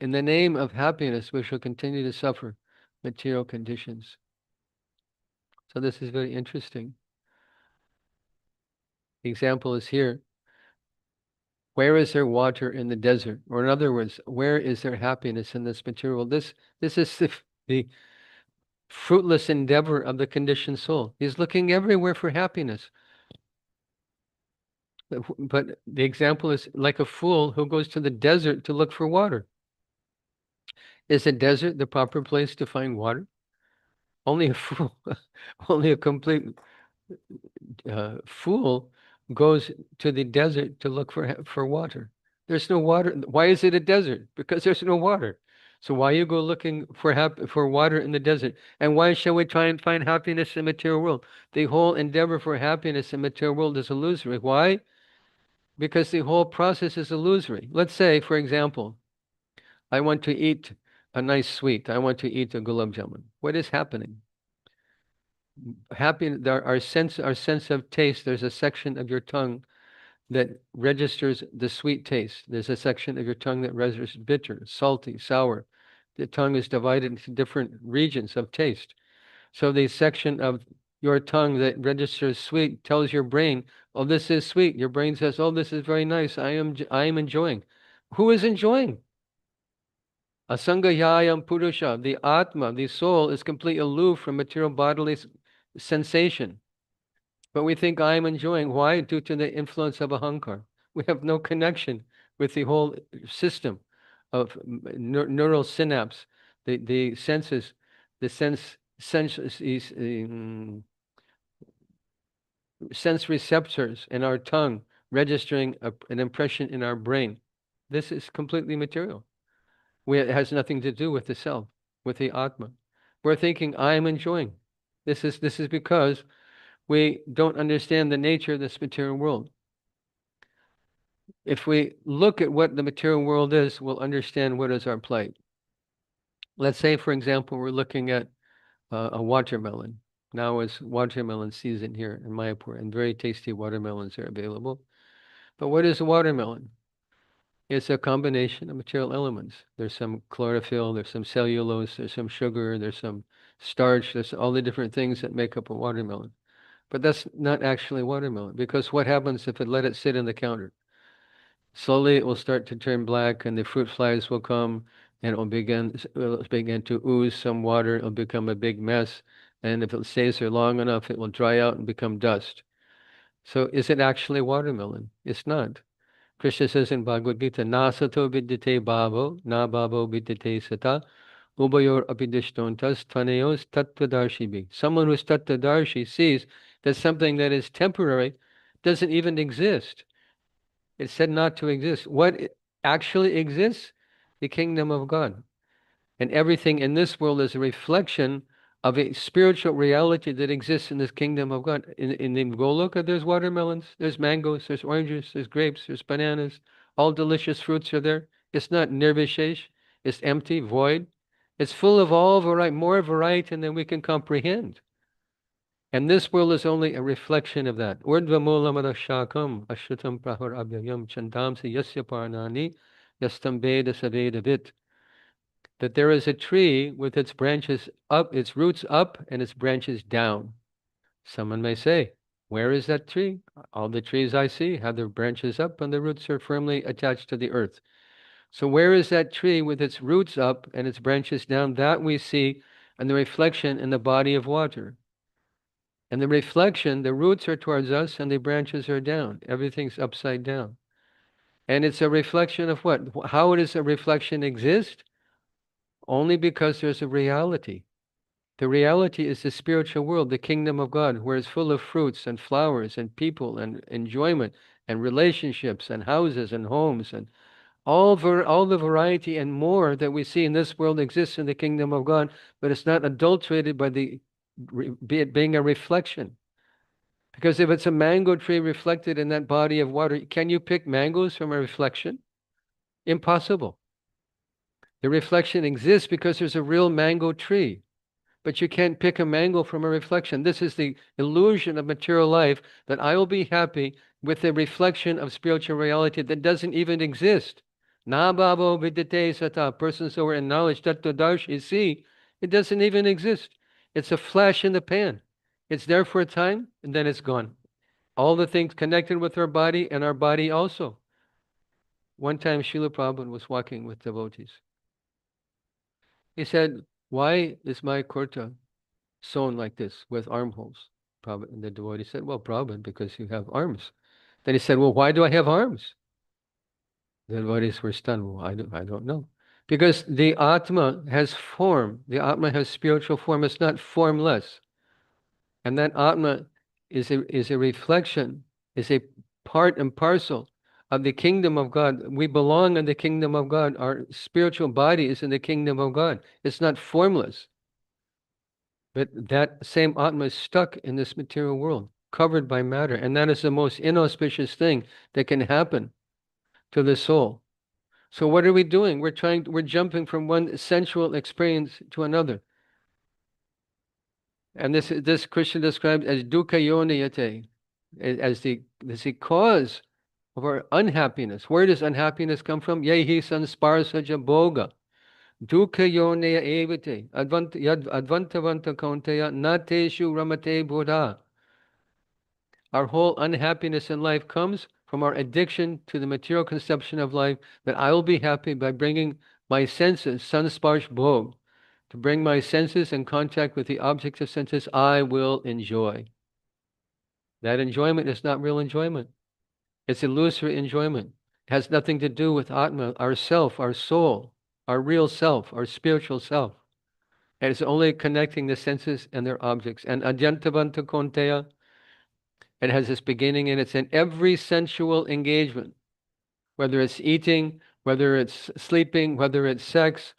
in the name of happiness, we shall continue to suffer material conditions. So this is very interesting. The example is here. Where is there water in the desert? Or in other words, where is there happiness in this material? This is the fruitless endeavor of the conditioned soul. He's looking everywhere for happiness. But the example is like a fool who goes to the desert to look for water. Is the desert the proper place to find water? Only a fool, only a complete fool goes to the desert to look for water. There's no water. Why is it a desert? Because there's no water. So why you go looking for water in the desert? And why shall we try and find happiness in the material world? The whole endeavor for happiness in the material world is illusory. Why? Because the whole process is illusory. Let's say, for example, I want to eat a nice sweet. I want to eat a gulab jamun. What is happening? Our sense of taste. There's a section of your tongue that registers the sweet taste. There's a section of your tongue that registers bitter, salty, sour. The tongue is divided into different regions of taste. So the section of your tongue that registers sweet tells your brain, "Oh, this is sweet." Your brain says, "Oh, this is very nice. I am enjoying." Who is enjoying? Asangayayam Purusha, the Atma, the soul, is completely aloof from material bodily sensation. But we think I am enjoying. Why? Due to the influence of ahankar. We have no connection with the whole system of neural synapse, the senses, the sense receptors in our tongue registering an impression in our brain. This is completely material. It has nothing to do with the self, with the Atma. We're thinking, I am enjoying. This is because we don't understand the nature of this material world. If we look at what the material world is, we'll understand what is our plight. Let's say, for example, we're looking at a watermelon. Now is watermelon season here in Mayapur, and very tasty watermelons are available. But what is a watermelon? It's a combination of material elements. There's some chlorophyll, there's some cellulose, there's some sugar, there's some starch, there's all the different things that make up a watermelon. But that's not actually watermelon, because what happens if it let it sit in the counter? Slowly it will start to turn black and the fruit flies will come and will begin to ooze some water. It'll become a big mess. And if it stays there long enough, it will dry out and become dust. So is it actually watermelon? It's not. Krishna says in Bhagavad Gita, Na sato vidyate bhavo, na bhavo vidyate sata, ubayor apidishtontas tvanayos tattvadarshibhi. Someone who's tattvadarshi sees that something that is temporary doesn't even exist. It's said not to exist. What actually exists? The kingdom of God. And everything in this world is a reflection of a spiritual reality that exists in this kingdom of God. In the Goloka, there's watermelons, there's mangoes, there's oranges, there's grapes, there's bananas. All delicious fruits are there. It's not nirvishesh. It's empty, void. It's full of all variety, more variety than we can comprehend. And this world is only a reflection of that. Urdvamulamada ashrutam prahar abhyayam chandamsi yasya parnani yastam veda saveda vit. That there is a tree with its branches up, its roots up, and its branches down. Someone may say, where is that tree? All the trees I see have their branches up and the roots are firmly attached to the earth. So where is that tree with its roots up and its branches down? That we see in the reflection in the body of water. And the reflection, the roots are towards us and the branches are down. Everything's upside down. And it's a reflection of what? How does a reflection exist? Only because there's a reality. The reality is the spiritual world, the kingdom of God, where it's full of fruits and flowers and people and enjoyment and relationships and houses and homes and all the variety and more that we see in this world exists in the kingdom of God, but it's not adulterated by it being a reflection. Because if it's a mango tree reflected in that body of water, can you pick mangoes from a reflection? Impossible. The reflection exists because there's a real mango tree. But you can't pick a mango from a reflection. This is the illusion of material life, that I will be happy with the reflection of spiritual reality that doesn't even exist. Na bhavo vidyate sata. Persons who are in knowledge, tattvadarshi, see, it doesn't even exist. It's a flash in the pan. It's there for a time, and then it's gone. All the things connected with our body and our body also. One time Srila Prabhupada was walking with devotees. He said, "Why is my kurta sewn like this with armholes?" Prabhupada, and the devotee said, "Well, Prabhupada, because you have arms." Then he said, "Well, why do I have arms?" The devotees were stunned. Well, I don't know. Because the Atma has form. The Atma has spiritual form. It's not formless. And that Atma is a reflection, is a part and parcel of the kingdom of God. We belong in the kingdom of God. Our spiritual body is in the kingdom of God. It's not formless. But that same Atma is stuck in this material world, covered by matter. And that is the most inauspicious thing that can happen to the soul. So what are we doing? We're jumping from one sensual experience to another. And this Krishna describes as dukkha yoniyate, as the cause of our unhappiness. Where does unhappiness come from? Yehi sansparsaja boga. Dukkha yoneya evate. Advantavanta kaunteya nateshu ramate buddha. Our whole unhappiness in life comes from our addiction to the material conception of life, that I will be happy by bringing my senses, sansparsh bhog, to bring my senses in contact with the objects of senses I will enjoy. That enjoyment is not real enjoyment. It's illusory enjoyment. It has nothing to do with Atma, our self, our soul, our real self, our spiritual self. And it's only connecting the senses and their objects. And Adyantavanta Konteya, it has this beginning, and it's in every sensual engagement, whether it's eating, whether it's sleeping, whether it's sex,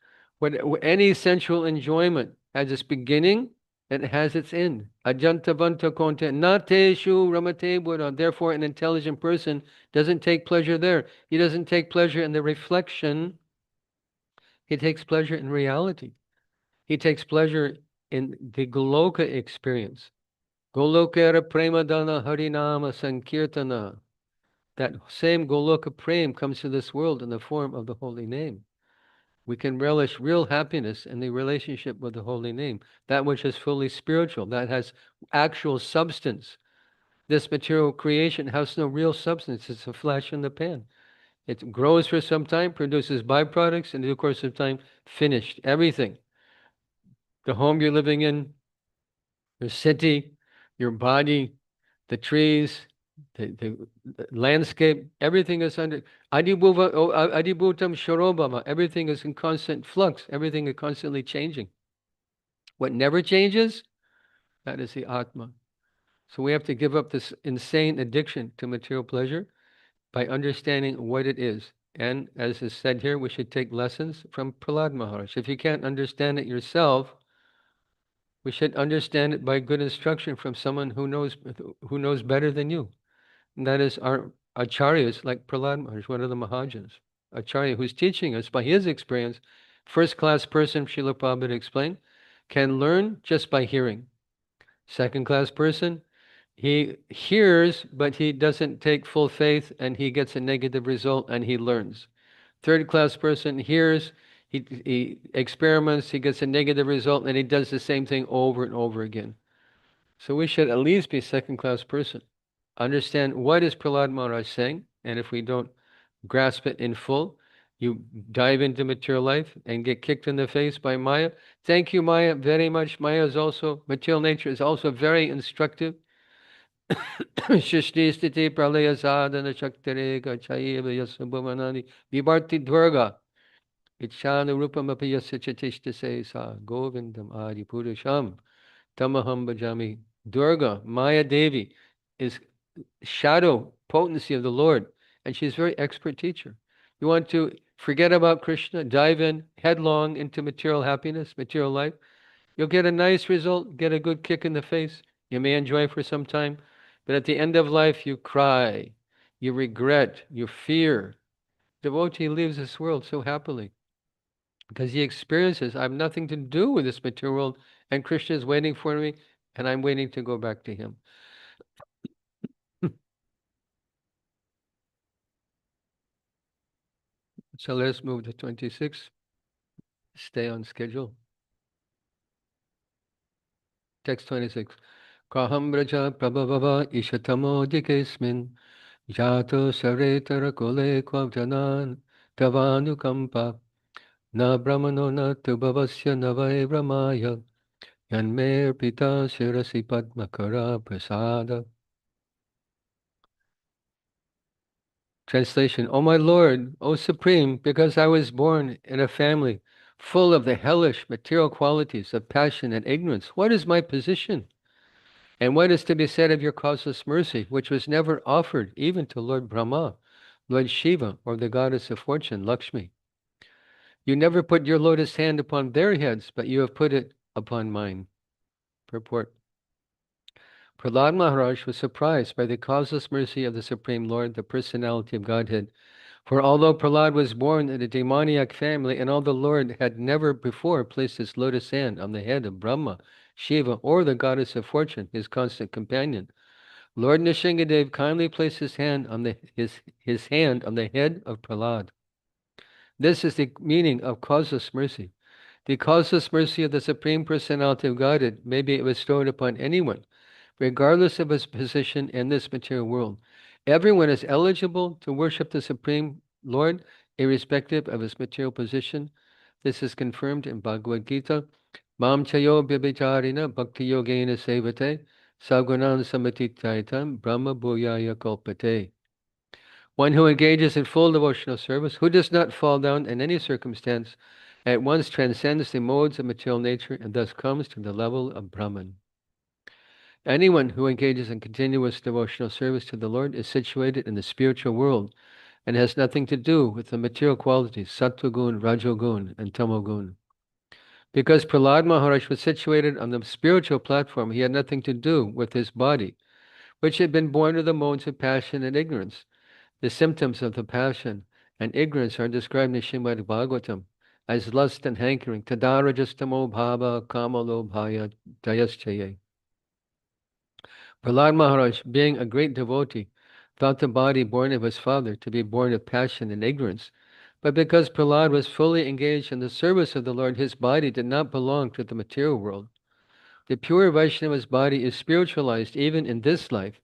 any sensual enjoyment has its beginning and it has its end. Ajantavanta konte nateshu ramate buddha. Therefore, an intelligent person doesn't take pleasure there. He doesn't take pleasure in the reflection. He takes pleasure in reality. He takes pleasure in the Goloka experience. Golokera premadana harinama sankirtana. That same Goloka Prem comes to this world in the form of the holy name. We can relish real happiness in the relationship with the holy name, that which is fully spiritual, that has actual substance. This material creation has no real substance. It's a flash in the pan. It grows for some time, produces byproducts, and in due course of time, finished. Everything. The home you're living in, your city, your body, the trees, the landscape, everything is under adibhutam sharobhama. Everything is in constant flux. Everything is constantly changing. What never changes, that is the Atma. So we have to give up this insane addiction to material pleasure by understanding what it is. And as is said here, we should take lessons from Prahlad Maharaj. If you can't understand it yourself, we should understand it by good instruction from someone who knows better than you. And that is our acharyas, like Prahlad Maharaj, one of the Mahajans. Acharya, who's teaching us by his experience, first-class person, Srila Prabhupada explained, can learn just by hearing. Second-class person, he hears, but he doesn't take full faith, and he gets a negative result, and he learns. Third-class person hears, he experiments, he gets a negative result, and he does the same thing over and over again. So we should at least be second-class person. Understand what is Prahlad Maharaj saying, and if we don't grasp it in full, you dive into material life and get kicked in the face by Maya. Thank you, Maya, very much. Maya is also, material nature is also very instructive. Shishti stiti pralaya sadhana shaktireka chaiva yasabhavanani vibarti dvarga ichana rupam apiyasya chatishta se sa govindam adi purusham tamaham bhajami. Durga, Maya Devi, is shadow potency of the Lord, and she's a very expert teacher. You want to forget about Krishna, dive in headlong into material happiness, material life, you'll get a nice result, get a good kick in the face. You may enjoy for some time, but at the end of life, you cry, you regret, you fear. Devotee leaves this world so happily because he experiences, I have nothing to do with this material world, and Krishna is waiting for me, and I'm waiting to go back to him. So let's move to 26. Stay on schedule. Text 26. Kaham braja prabhavava ishatamo dikesmin Jato saretara kole kvavjanan tavanukampa na brahmano na tubhavasya navai brahmaya yanmer pita shirasi padmakara prasada. Translation, O my Lord, O Supreme, because I was born in a family full of the hellish material qualities of passion and ignorance, what is my position? And what is to be said of your causeless mercy, which was never offered even to Lord Brahma, Lord Shiva, or the goddess of fortune, Lakshmi? You never put your lotus hand upon their heads, but you have put it upon mine. Purport. Prahlad Maharaj was surprised by the causeless mercy of the Supreme Lord, the personality of Godhead. For although Prahlad was born in a demoniac family, and although the Lord had never before placed his lotus hand on the head of Brahma, Shiva, or the goddess of fortune, his constant companion, Lord Nishingadev kindly placed his hand on his hand on the head of Prahlad. This is the meaning of causeless mercy. The causeless mercy of the Supreme Personality of Godhead may be bestowed upon anyone, regardless of his position in this material world. Everyone is eligible to worship the Supreme Lord, irrespective of his material position. This is confirmed in Bhagavad Gita. Mam chayo bhibicharina bhakti yogena sevate sagunan samatitaitam brahma bhuyaya kalpate. One who engages in full devotional service, who does not fall down in any circumstance, at once transcends the modes of material nature and thus comes to the level of Brahman. Anyone who engages in continuous devotional service to the Lord is situated in the spiritual world and has nothing to do with the material qualities, sattvagun, rajogun, and tamogun. Because Prahlad Maharaj was situated on the spiritual platform, he had nothing to do with his body, which had been born of the modes of passion and ignorance. The symptoms of the passion and ignorance are described in Srimad Bhagavatam as lust and hankering, tadarajastamo bhava kamalobhaya dayaschaye. Prahlad Maharaj, being a great devotee, thought the body born of his father to be born of passion and ignorance. But because Prahlad was fully engaged in the service of the Lord, his body did not belong to the material world. The pure Vaishnava's body is spiritualized even in this life.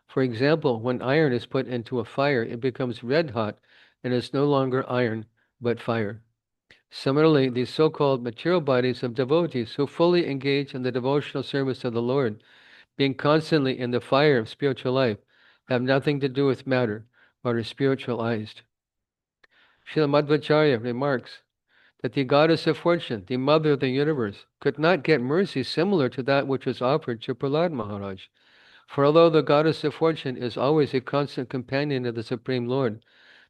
For example, when iron is put into a fire, it becomes red hot and is no longer iron, but fire. Similarly, these so-called material bodies of devotees who fully engage in the devotional service of the Lord, being constantly in the fire of spiritual life, have nothing to do with matter, but are spiritualized. Srila Madhvacharya remarks that the goddess of fortune, the mother of the universe, could not get mercy similar to that which was offered to Prahlad Maharaj. For although the goddess of fortune is always a constant companion of the Supreme Lord,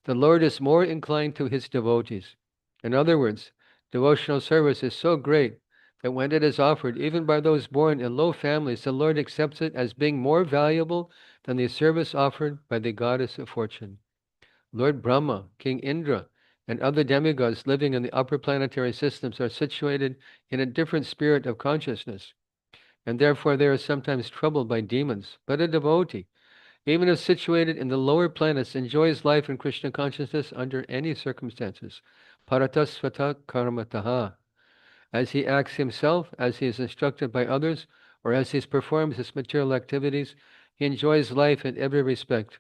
the Lord is more inclined to his devotees. In other words, devotional service is so great that when it is offered, even by those born in low families, the Lord accepts it as being more valuable than the service offered by the goddess of fortune. Lord Brahma, King Indra, and other demigods living in the upper planetary systems are situated in a different spirit of consciousness, and therefore they are sometimes troubled by demons. But a devotee, even if situated in the lower planets, enjoys life in Krishna consciousness under any circumstances. Paratasvata karmataha. As he acts himself, as he is instructed by others, or as he performs his material activities, he enjoys life in every respect.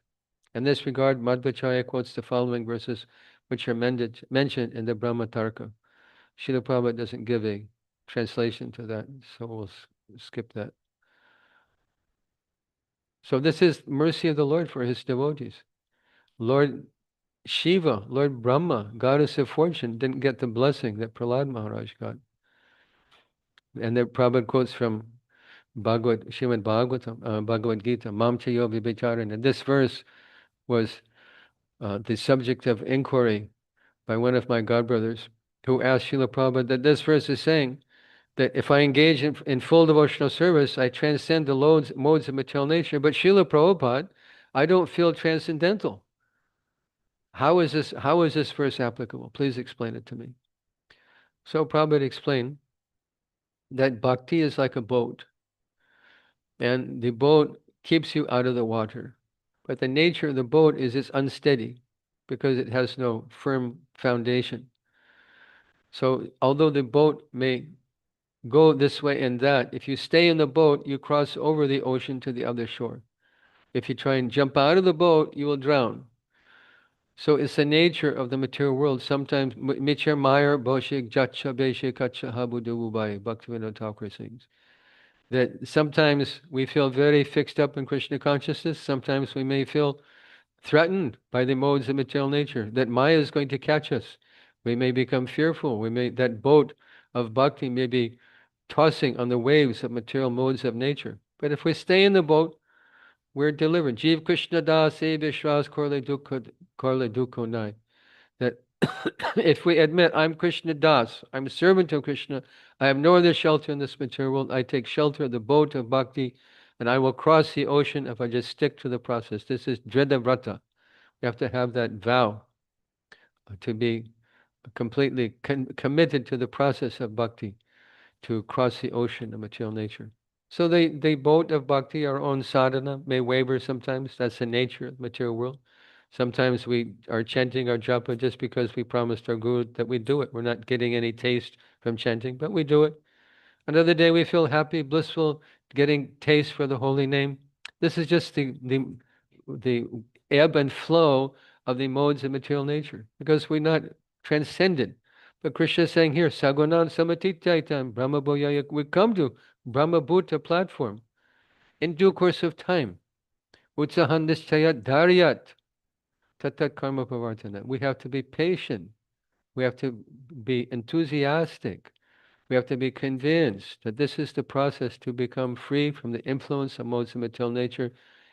In this regard, Madhvacharya quotes the following verses, which are mentioned in the Brahmatarka. Srila Prabhupada doesn't give a translation to that, so we'll skip that. So this is mercy of the Lord for his devotees. Lord Shiva, Lord Brahma, goddess of fortune, didn't get the blessing that Prahlad Maharaj got. And the Prabhupada quotes from Srimad Bhagavatam, Bhagavad Gita, Mam Chayo Vibhacharan. And this verse was the subject of inquiry by one of my godbrothers who asked Srila Prabhupada that this verse is saying that if I engage in full devotional service, I transcend the modes of material nature. But Srila Prabhupada, I don't feel transcendental. How is this verse applicable? Please explain it to me. So Prabhupada explained that bhakti is like a boat, and the boat keeps you out of the water. But the nature of the boat is it's unsteady because it has no firm foundation. So although the boat may go this way and that, if you stay in the boat, you cross over the ocean to the other shore. If you try and jump out of the boat, you will drown. So it's the nature of the material world. Sometimes Michar Meyer Boshik Jacha Beshe Kacha Habu Dubai Bhaktivinoda Thakur sings that sometimes we feel very fixed up in Krishna consciousness. Sometimes we may feel threatened by the modes of material nature, that Maya is going to catch us. We may become fearful. That boat of bhakti may be tossing on the waves of material modes of nature. But if we stay in the boat, we're delivered. Jeev Krishna Das E Vishwas Korle Dukho Nai. That if we admit, I'm Krishna Das, I'm a servant of Krishna, I have no other shelter in this material world, I take shelter of the boat of bhakti, and I will cross the ocean if I just stick to the process. This is Drida Vrata. You have to have that vow to be completely committed to the process of bhakti, to cross the ocean of material nature. So the boat of bhakti, our own sadhana, may waver sometimes. That's the nature of the material world. Sometimes we are chanting our japa just because we promised our guru that we do it. We're not getting any taste from chanting, but we do it. Another day we feel happy, blissful, getting taste for the holy name. This is just the ebb and flow of the modes of material nature, because we're not transcendent. But Krishna is saying here, Sagunan Samatitaitam, Brahma Boyaya, we come to Brahma Bhuta platform in due course of time. Utsahan Nischayat Dharyat, Tatat Karma Pavartana. We have to be patient. We have to be enthusiastic. We have to be convinced that this is the process to become free from the influence of modes of material nature,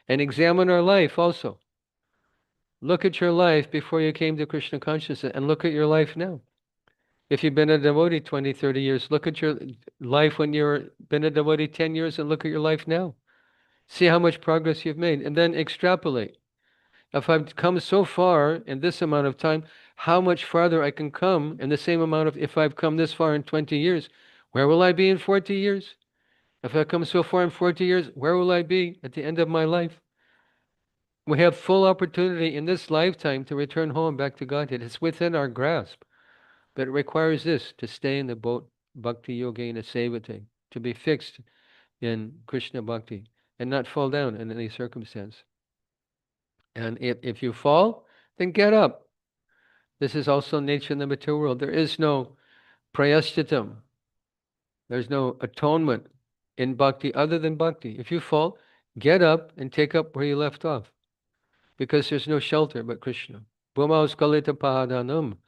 and examine our life also. Look at your life before you came to Krishna consciousness and look at your life now. If you've been a devotee 20, 30 years, look at your life when you've been a devotee 10 years and look at your life now. See how much progress you've made and then extrapolate. If I've come so far in this amount of time, how much farther I can come in the same amount of, if I've come this far in 20 years, where will I be in 40 years? If I come so far in 40 years, where will I be at the end of my life? We have full opportunity in this lifetime to return home back to Godhead. It's within our grasp. But it requires this, to stay in the boat, Bhakti Yogena Sevate, to be fixed in Krishna Bhakti and not fall down in any circumstance. And if you fall, then get up. This is also nature in the material world. There is no prayashchitam. There's no atonement in bhakti other than bhakti. If you fall, get up and take up where you left off. Because there's no shelter but Krishna. Bhumaus kalita padanam,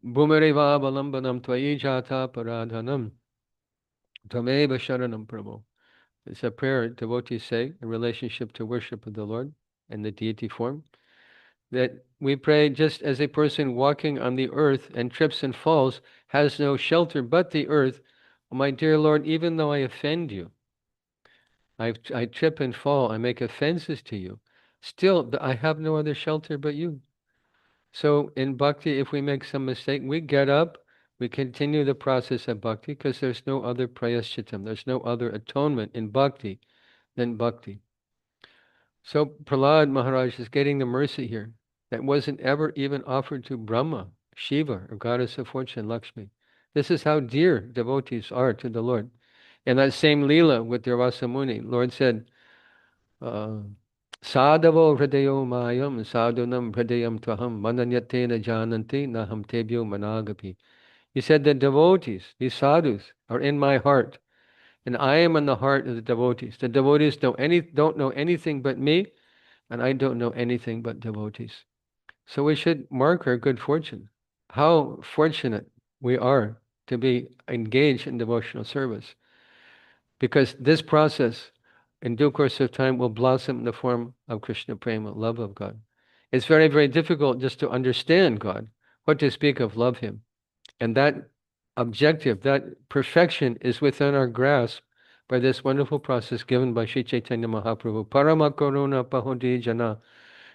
bhumareva balambanam tvayi jata paradhanam, tameva sharanam prabhu. It's a prayer devotees say in relationship to worship of the Lord and the deity form, that we pray just as a person walking on the earth and trips and falls has no shelter but the earth. Oh, my dear Lord, even though I offend you, I trip and fall, I make offenses to you, still I have no other shelter but you. So in bhakti, if we make some mistake, we get up, we continue the process of bhakti, because there's no other prayaschitam, there's no other atonement in bhakti than bhakti. So Prahlad Maharaj is getting the mercy here that wasn't ever even offered to Brahma, Shiva, or goddess of fortune, Lakshmi. This is how dear devotees are to the Lord. In that same Leela with Durvasa Muni, Lord said, Sadhavo hridayo mayam sadhunam hridayam tvaham mananyatena jananti naham tebyo managapi. He said the devotees, these sadhus, are in my heart, and I am in the heart of the devotees. The devotees don't know anything but me, and I don't know anything but devotees. So we should mark our good fortune. How fortunate we are to be engaged in devotional service. Because this process, in due course of time, will blossom in the form of Krishna Prema, love of God. It's very, very difficult just to understand God, what to speak of love Him. And that objective, that perfection is within our grasp by this wonderful process given by Sri Chaitanya Mahaprabhu. Parama Karuna Pahodi Jana,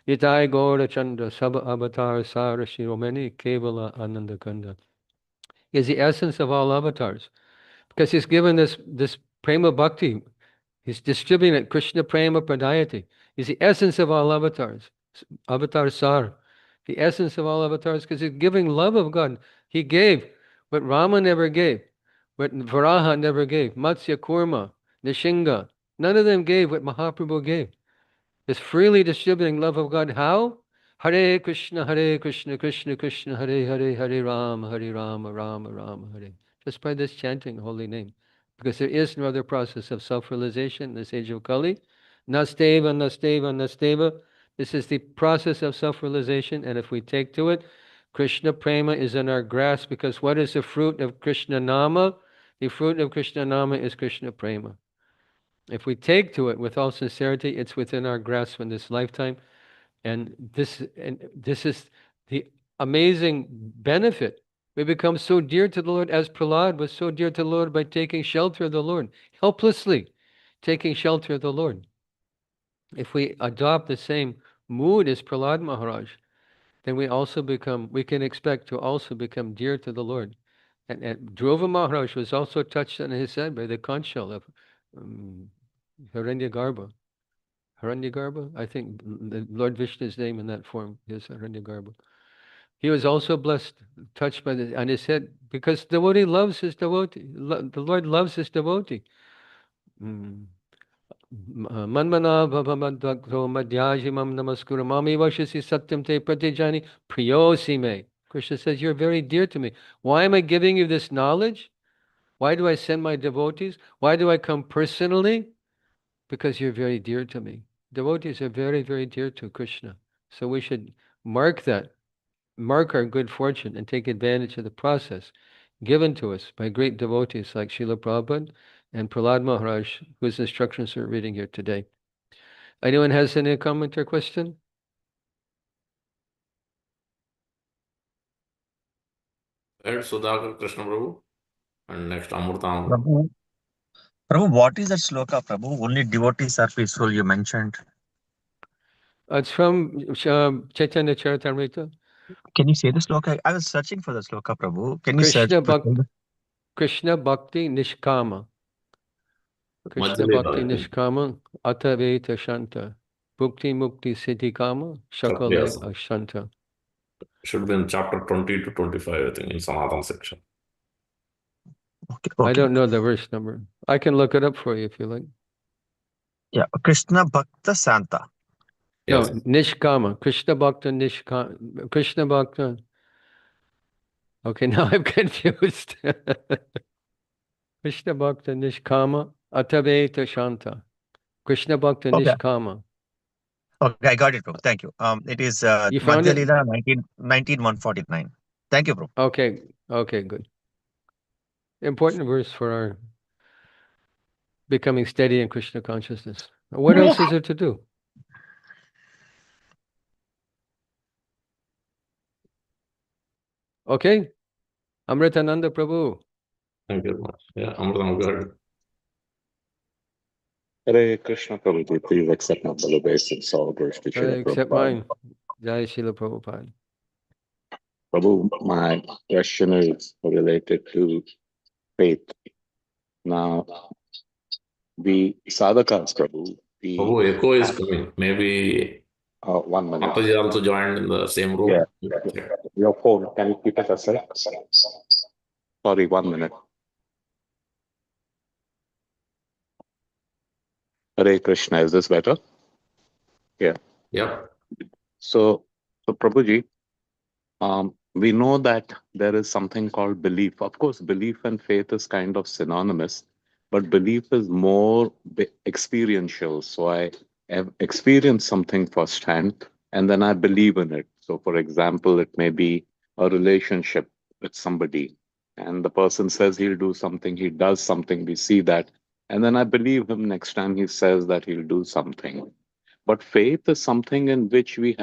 Nitai Gaura Chandra, Sabha Avatar Sara Shiromani, Kevala Ananda Kanda. Is the essence of all avatars. Because he's given this prema bhakti. He's distributing it, Krishna prema pradayati. He's the essence of all avatars. Avatar sar. The essence of all avatars, because he's giving love of God. He gave what Rama never gave, what Varaha never gave, Matsya Kurma, Nishinga. None of them gave what Mahaprabhu gave. is freely distributing love of God. How? Hare Krishna, Krishna Krishna, Hare Hare, Hare Rama, Rama Rama, Hare. Just by this chanting the holy name. Because there is no other process of self-realization in this age of Kali. Nasteva, Nasteva, Nasteva. This is the process of self-realization, and if we take to it, Krishna Prema is in our grasp, because what is the fruit of Krishna Nama? The fruit of Krishna Nama is Krishna Prema. If we take to it with all sincerity, it's within our grasp in this lifetime. And this is the amazing benefit. We become so dear to the Lord, as Prahlad was so dear to the Lord by taking shelter of the Lord, helplessly taking shelter of the Lord. If we adopt the same mood as Prahlad Maharaj, then we can expect to also become dear to the Lord. And Dhruva Maharaj was also touched on his head by the conch shell of um, Hiranyagarbha. Hiranyagarbha, I think the Lord Vishnu's name in that form is Hiranyagarbha. He was also blessed, touched by on his head, because devotee loves his devotee. The Lord loves his devotee. Manmana bhavamadvakto madhyajimam namaskura mami vashasi satyam te pratijani priyosi me. Krishna says, you're very dear to me. Why am I giving you this knowledge? Why do I send my devotees? Why do I come personally? Because you're very dear to me. Devotees are very, very dear to Krishna. So we should mark that, mark our good fortune, and take advantage of the process given to us by great devotees like Srila Prabhupada and Prahlad Maharaj, whose instructions we're reading here today. Anyone has any comment or question? Right, Sudhakar Krishna Prabhu. And next Amrutam. Prabhu, Prabhu, what is that sloka, Prabhu? Only devotees are peaceful, you mentioned. It's from Chaitanya Charitamrita. Can you say the sloka? I was searching for the sloka, Prabhu. Can you search? Krishna Bhakti Nishkama. Krishna Bhakti Nishkama Ataveta Shanta. Bhukti Mukti Siddhi Kama Shakale Ashanta. Should be in chapter 20 to 25, I think, in Sanatan section. Okay, I don't know the verse number. I can look it up for you if you like. Yeah, Krishna Bhakta Santa. Yes. No, Nishkama. Krishna Bhakta Nishkama. Krishna Bhakta. Okay, now I'm confused. Krishna Bhakta Nishkama Ataveta Shanta. Krishna Bhakta Nishkama. Okay, I got it, Prabhu. Thank you. It is You found Madhya it? Leela 149. Thank you, Prabhu. Okay, okay, good. Important verse for our becoming steady in Krishna consciousness. What else is there to do? Okay, Amritananda Prabhu. Thank you very much. Yeah, Amritam, go ahead. Hare Krishna Prabhuji, please accept my obeisance. All glories to I Srila accept Prabhupada. mine. Jai Srila Prabhupada. Prabhu, my question is related to faith. Now, the sadhakas, Prabhu, Prabhu, echo is coming. Maybe 1 minute. Mataji also joined in the same room. Yeah. Your phone, can you keep it aside? Sorry, 1 minute. Hare Krishna, is this better? Yeah. Yep. So Prabhuji, we know that there is something called belief. Of course, belief and faith is kind of synonymous, but belief is more experiential. So I have experienced something firsthand, and then I believe in it. So, for example, it may be a relationship with somebody, and the person says he'll do something, he does something, we see that, and then I believe him next time he says that he'll do something. But faith is something in which we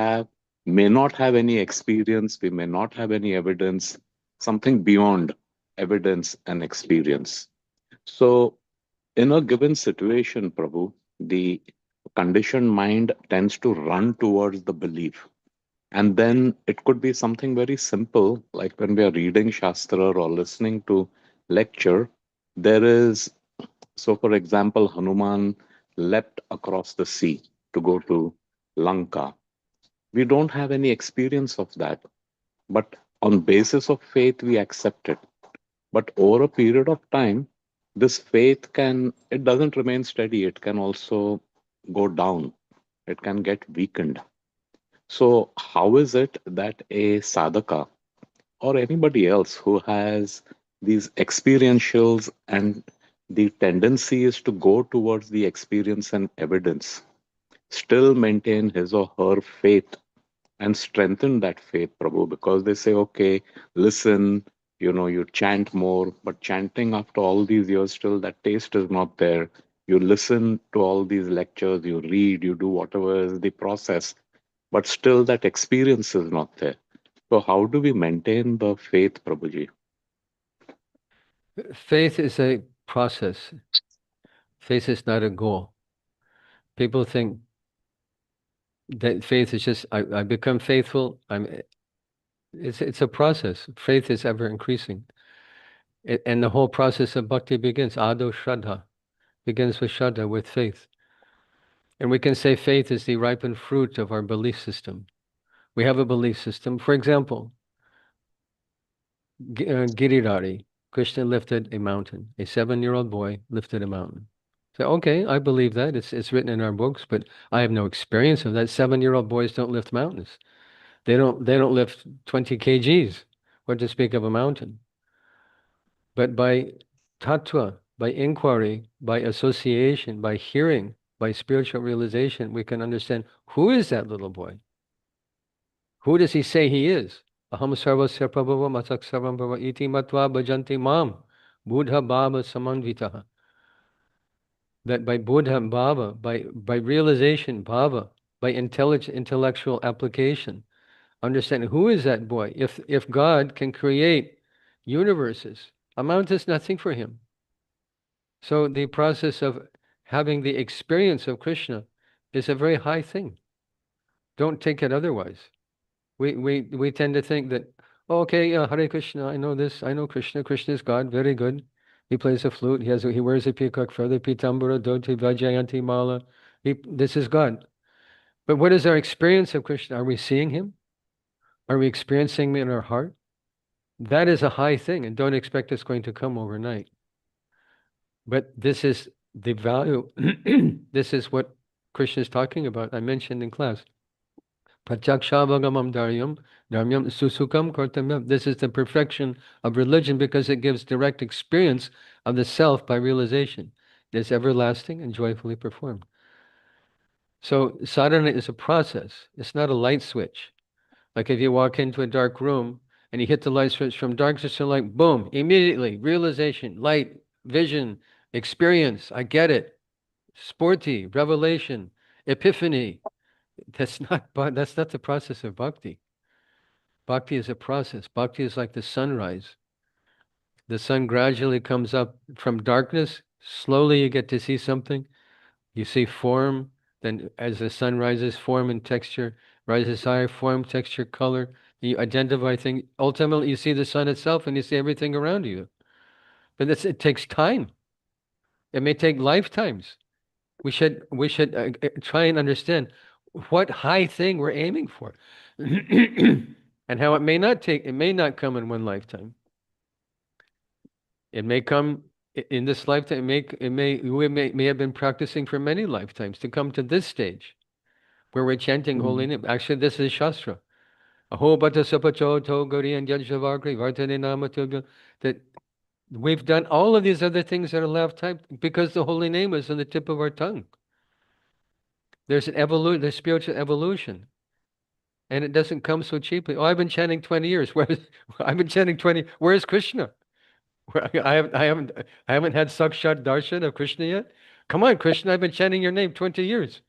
may not have any experience, we may not have any evidence, something beyond evidence and experience. So, in a given situation, Prabhu, the conditioned mind tends to run towards the belief. And then it could be something very simple, like when we are reading Shastra or listening to lecture, there is, so for example, Hanuman leapt across the sea to go to Lanka. We don't have any experience of that, but on basis of faith, we accept it. But over a period of time, this faith it doesn't remain steady. It can also go down. it can get weakened. So, how is it that a sadhaka or anybody else who has these experientials and the tendency is to go towards the experience and evidence still maintain his or her faith and strengthen that faith, Prabhu? Because they say, okay, listen, you chant more, but chanting after all these years, still that taste is not there. You listen to all these lectures, you read, you do whatever is the process, but still that experience is not there. So, how do we maintain the faith, Prabhuji? Faith is a process. Faith is not a goal. People think that faith is just, I become faithful. It's a process. Faith is ever increasing. And the whole process of bhakti begins. Ado Shraddha begins with Shraddha, with faith. And we can say faith is the ripened fruit of our belief system. We have a belief system. For example, Girirari, Krishna lifted a mountain. A 7-year-old boy lifted a mountain. So, okay, I believe that. It's written in our books, but I have no experience of that. 7-year-old boys don't lift mountains. They don't lift 20 kgs, what to speak of a mountain. But by tattva, by inquiry, by association, by hearing, by spiritual realization, we can understand who is that little boy? Who does he say he is? Aham sarvasya prabhava matak sarvam bhava iti matva bhajanti mam buddha bhava samanvitaha. That by buddha bhava, by realization bhava, by intellectual application, understanding who is that boy? If God can create universes, a mountain is nothing for him. So the process of having the experience of Krishna is a very high thing. Don't take it otherwise. We tend to think that, oh, okay, Hare Krishna, I know this, I know Krishna. Krishna is God, very good. He plays a flute. He wears a peacock feather, pitambara, dhoti, vajayanti, mala. This is God. But what is our experience of Krishna? Are we seeing him? Are we experiencing him in our heart? That is a high thing, and don't expect it's going to come overnight. But this is the value. This is what Krishna is talking about. I mentioned in class. Pratyakshavāgamam dharmyam susukam kartamyam. This is the perfection of religion because it gives direct experience of the self by realization. It is everlasting and joyfully performed. So sadhana is a process. It's not a light switch. Like if you walk into a dark room and you hit the light switch from darkness to light, boom, immediately, realization, light, vision, experience, I get it. Sporty, revelation, epiphany. That's not the process of bhakti. Bhakti is a process. Bhakti is like the sunrise. The sun gradually comes up from darkness. Slowly you get to see something. You see form. Then as the sun rises, form and texture rises higher, form, texture, color. You identify things. Ultimately, you see the sun itself and you see everything around you. But it takes time. It may take lifetimes. We should try and understand what high thing we're aiming for, and how it may not come in one lifetime. It may come in this lifetime. We may have been practicing for many lifetimes to come to this stage where we're chanting holy name. Actually, this is Shastra. Aho bata sapacho to gori and janshavagri vartane nama tubya. That we've done all of these other things that are lifetime because the holy name is on the tip of our tongue. There's there's spiritual evolution. And it doesn't come so cheaply. Oh, I've been chanting 20 years. I've been chanting 20. Where's Krishna? I haven't had sakshat darshan of Krishna yet. Come on, Krishna, I've been chanting your name 20 years.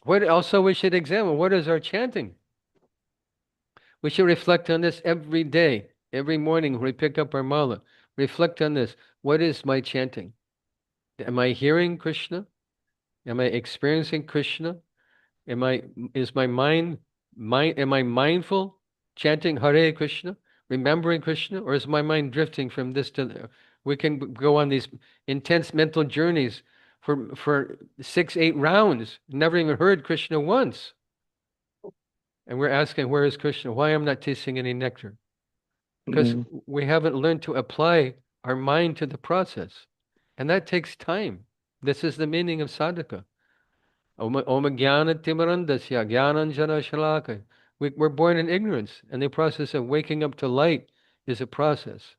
What also we should examine, what is our chanting? We should reflect on this every day, every morning when we pick up our mala. Reflect on this. What is my chanting? Am I hearing Krishna? Am I experiencing Krishna? Am I mindful, chanting Hare Krishna, remembering Krishna, or is my mind drifting from this to there? We can go on these intense mental journeys for 6-8 rounds, never even heard Krishna once. And we're asking, where is Krishna? Why am I not tasting any nectar? Because we haven't learned to apply our mind to the process. And that takes time. This is the meaning of sadhaka. Oma jnana timarandasya jnananjana shalaka. We're born in ignorance, and the process of waking up to light is a process.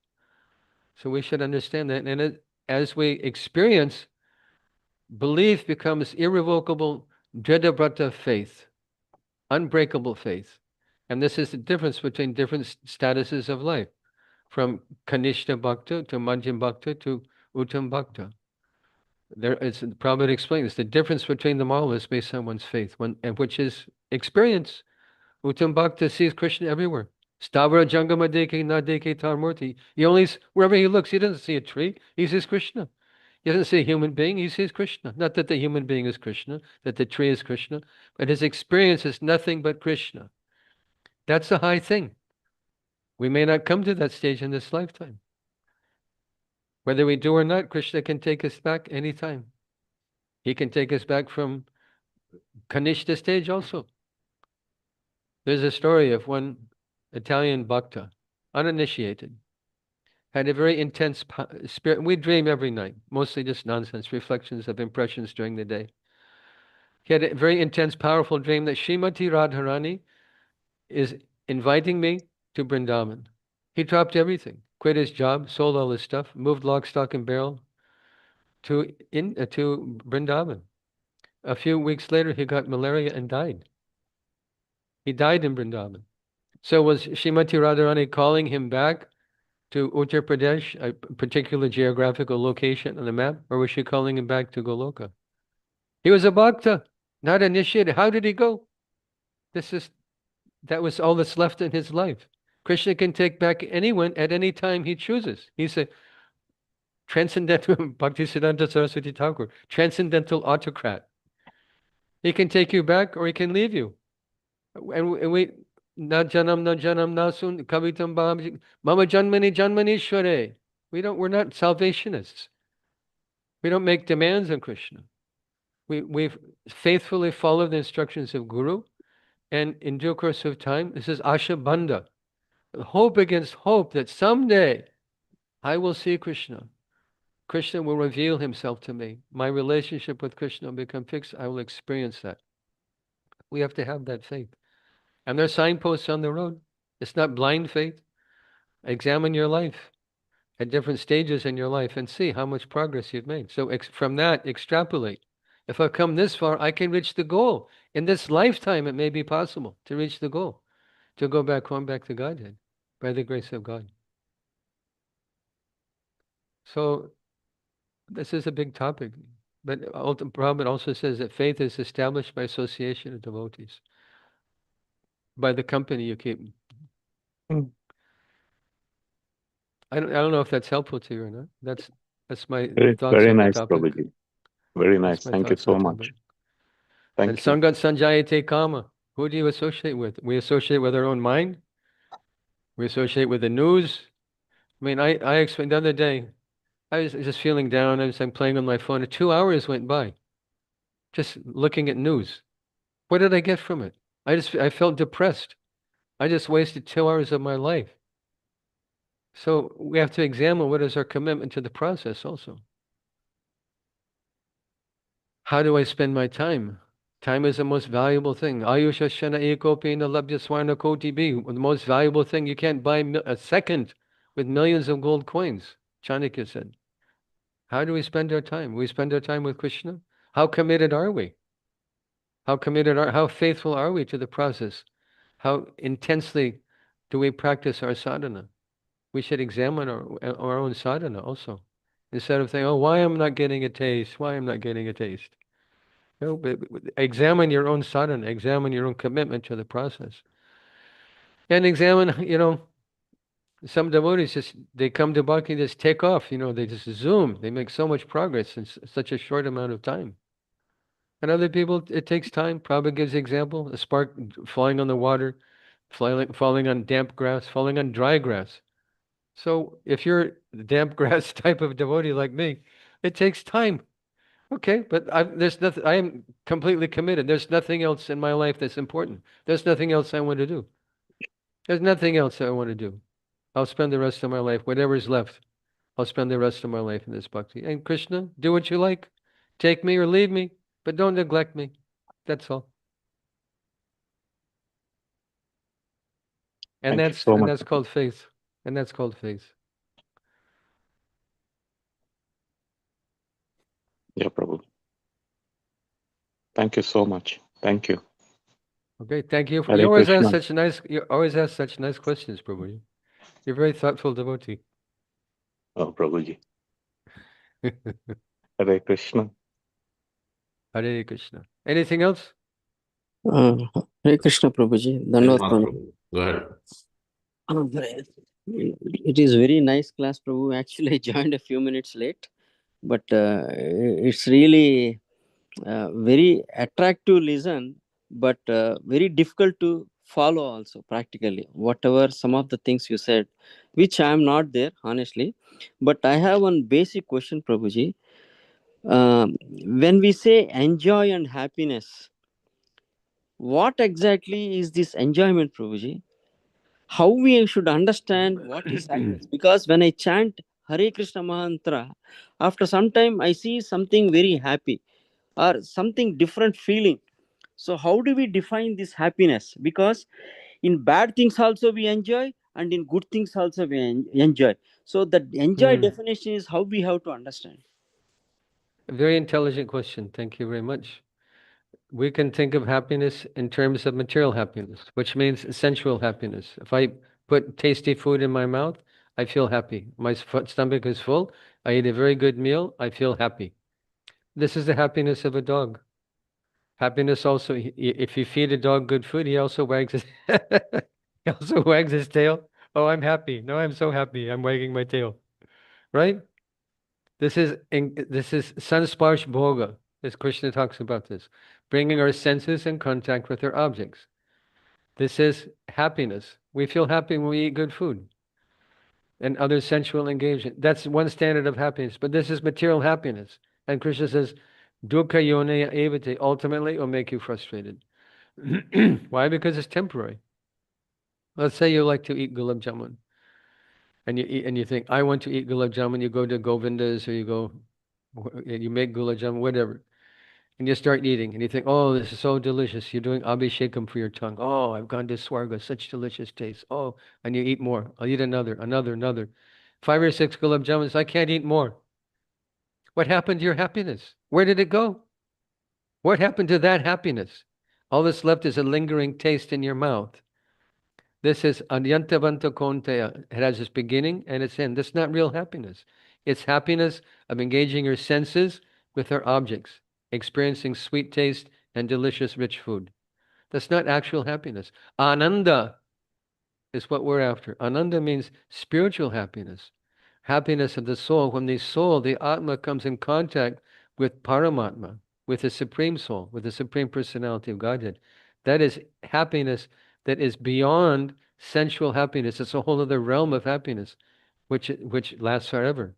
So we should understand that. And as we experience, belief becomes irrevocable, Dridhabrata faith, unbreakable faith. And this is the difference between different statuses of life, from Kanishta Bhakta to Madhyam Bhakta to Uttam Bhakta. Prabhupada explains the difference between them all is based on one's faith, and which is experience. Uttam Bhakta sees Krishna everywhere. Stavra Jangama Deke Na Deke Tarmurti. Wherever he looks, he doesn't see a tree, he sees Krishna. He doesn't see a human being, he sees Krishna. Not that the human being is Krishna, that the tree is Krishna, but his experience is nothing but Krishna. That's a high thing. We may not come to that stage in this lifetime. Whether we do or not, Krishna can take us back anytime. He can take us back from Kanishta stage also. There's a story of one Italian bhakta, uninitiated, had a very intense spirit. We dream every night, mostly just nonsense, reflections of impressions during the day. He had a very intense, powerful dream that Srimati Radharani is inviting me to Vrindavan. He dropped everything, quit his job, sold all his stuff, moved lock, stock, and barrel to Vrindavan. A few weeks later, he got malaria and died. He died in Vrindavan. So was Srimati Radharani calling him back to Uttar Pradesh, a particular geographical location on the map, or was she calling him back to Goloka? He was a bhakta, not initiated. How did he go? That was all that's left in his life. Krishna can take back anyone at any time he chooses. He's a transcendental, Bhaktisiddhanta Saraswati Thakur, transcendental autocrat. He can take you back or he can leave you. And we, na janam nasun kavitam bham mama janmani janmanishware. We're not salvationists. We don't make demands on Krishna. We faithfully follow the instructions of Guru, and in due course of time, this is Asha Bandha, hope against hope that someday I will see Krishna. Krishna will reveal himself to me. My relationship with Krishna will become fixed. I will experience that. We have to have that faith. And there are signposts on the road. It's not blind faith. Examine your life at different stages in your life and see how much progress you've made. So from that, extrapolate. If I've come this far, I can reach the goal. In this lifetime, it may be possible to reach the goal, to go back home, back to Godhead, by the grace of God. So this is a big topic. But Prabhupada also says that faith is established by association of devotees, by the company you keep. I don't know if that's helpful to you or not. That's my thoughts Very on the nice, topic. Prabhuji. Very nice. Thank you so much. Thank And you. Sangat Sanjayate Kama. Who do you associate with? We associate with our own mind. We associate with the news. I mean, I explained the other day, I was just feeling down. I'm playing on my phone. And 2 hours went by, just looking at news. What did I get from it? I felt depressed. I just wasted 2 hours of my life. So we have to examine what is our commitment to the process also. How do I spend my time? Time is the most valuable thing. Ayusha shana ekopena labdya swarna koti bi. The most valuable thing. You can't buy a second with millions of gold coins, Chanakya said. How do we spend our time? We spend our time with Krishna. How committed are we? How faithful are we to the process? How intensely do we practice our sadhana? We should examine our own sadhana also. Instead of saying, oh, why am I not getting a taste? Why am I not getting a taste? No, but examine your own sadhana, examine your own commitment to the process. And examine, some devotees they come to Bhakti, just take off, they just zoom. They make so much progress in such a short amount of time. And other people, it takes time. Prabhupada gives the example, a spark falling on the water, falling on damp grass, falling on dry grass. So if you're the damp grass type of devotee like me, it takes time. Okay, but there's nothing. I am completely committed. There's nothing else in my life that's important. There's nothing else I want to do. There's nothing else I want to do. I'll spend the rest of my life, whatever's left, I'll spend the rest of my life in this bhakti. And Krishna, do what you like. Take me or leave me, but don't neglect me. That's all. And Thank you so much. that's called faith. And that's called faith. Yeah, Prabhu. Thank you so much. Thank you. Okay, thank you. Hare Krishna. You always ask such nice questions, Prabhuji. You're a very thoughtful devotee. Oh, Prabhuji. Hare Krishna. Hare Krishna. Anything else? Hare Krishna Prabhuji. Yes, Dandavat Master Pranam. Prabhu. Go ahead. It is very nice class, Prabhu. Actually, I joined a few minutes late, but it's really very attractive listen, but very difficult to follow also practically. Whatever some of the things you said, which I am not there, honestly. But I have one basic question, Prabhuji. When we say enjoy and happiness, what exactly is this enjoyment, Prabhuji? How we should understand what is happiness? Because when I chant Hare Krishna mantra, after some time I see something very happy or something different feeling. So how do we define this happiness? Because in bad things also we enjoy, and in good things also we enjoy. So the enjoy definition is how we have to understand. A very intelligent question. Thank you very much. We can think of happiness in terms of material happiness, which means sensual happiness. If I put tasty food in my mouth, I feel happy. My stomach is full. I eat a very good meal. I feel happy. This is the happiness of a dog. Happiness also, if you feed a dog good food, he also wags his he also wags his tail. Oh, I'm happy. No, I'm so happy. I'm wagging my tail. Right? This is sansparsh bhoga, as Krishna talks about this, bringing our senses in contact with our objects. This is happiness. We feel happy when we eat good food and other sensual engagement. That's one standard of happiness, but this is material happiness. And Krishna says, dukkha yoneya evate, ultimately it will make you frustrated. Why? Because it's temporary. Let's say you like to eat gulab jamun, and you eat, and you think, I want to eat gulab jamun. You go to Govinda's, or you make gulab jamun, whatever, and you start eating, and you think, oh, this is so delicious. You're doing abhishekam for your tongue. Oh, I've gone to Swarga, such delicious taste. Oh, and you eat more. I'll eat another. 5 or 6 gulab jamuns, I can't eat more. What happened to your happiness? Where did it go? What happened to that happiness? All that's left is a lingering taste in your mouth. This is anyantavanta konteya. It has its beginning and its end. That's not real happiness. It's happiness of engaging your senses with our objects, experiencing sweet taste and delicious rich food. That's not actual happiness. Ananda is what we're after. Ananda means spiritual happiness. Happiness of the soul. When the soul, the Atma, comes in contact with Paramatma, with the Supreme Soul, with the Supreme Personality of Godhead. That is happiness that is beyond sensual happiness. It's a whole other realm of happiness, which lasts forever.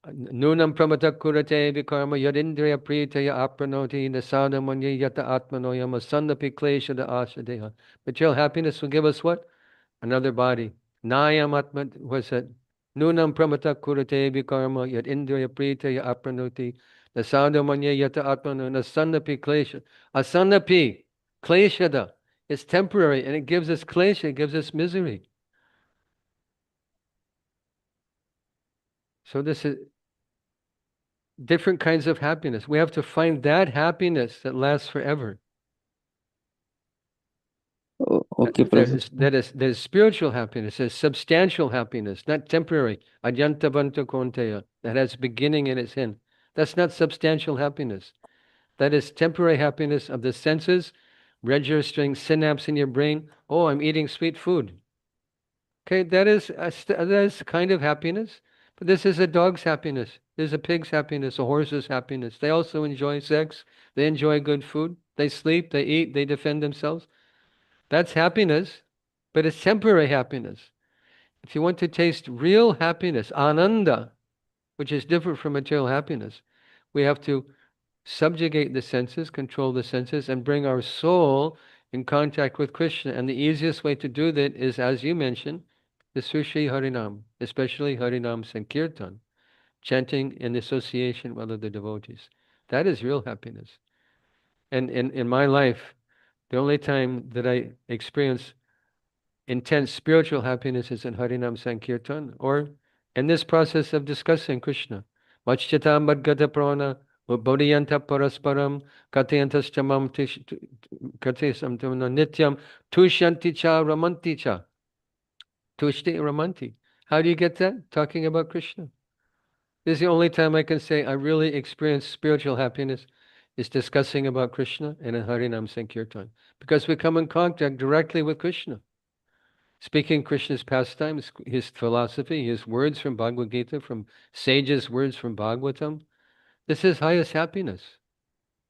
Nunam pramata kurate vikarma yadindriya pritaya apranoti nasada manya yata atmanoyam asandapi kleshada ashadeha. Material happiness will give us what? Another body. Nayam atma, what's that? Nunam pramata kurate vikarma yadindriya pritaya apranoti nasada manya yata atmano nasandapi klesha. Asandapi, kleshada. It's temporary and it gives us klesha, it gives us misery. So this is different kinds of happiness. We have to find that happiness that lasts forever. Okay, Prabhu. That is spiritual happiness, is substantial happiness, not temporary. Adyantavanta konteya, that has beginning and its end. That's not substantial happiness. That is temporary happiness of the senses, registering synapse in your brain. Oh, I'm eating sweet food. Okay, that is kind of happiness. But this is a dog's happiness. There's a pig's happiness, a horse's happiness. They also enjoy sex. They enjoy good food. They sleep, they eat, they defend themselves. That's happiness, but it's temporary happiness. If you want to taste real happiness, ananda, which is different from material happiness, we have to subjugate the senses, control the senses, and bring our soul in contact with Krishna. And the easiest way to do that is, as you mentioned, the Sushi Harinam, especially Harinam Sankirtan, chanting in association with other devotees. That is real happiness. And in my life, the only time that I experience intense spiritual happiness is in Harinam Sankirtan or in this process of discussing Krishna. Vachchata madgata prana, bodhiyanta parasparam, katyantastamam katesamtamna nityam, tushyanti cha ramanti cha. Tushti ramanti. How do you get that? Talking about Krishna. This is the only time I can say I really experience spiritual happiness is discussing about Krishna and in Harinam Sankirtan. Because we come in contact directly with Krishna. Speaking Krishna's pastimes, his philosophy, his words from Bhagavad Gita, from sages' words from Bhagavatam. This is highest happiness.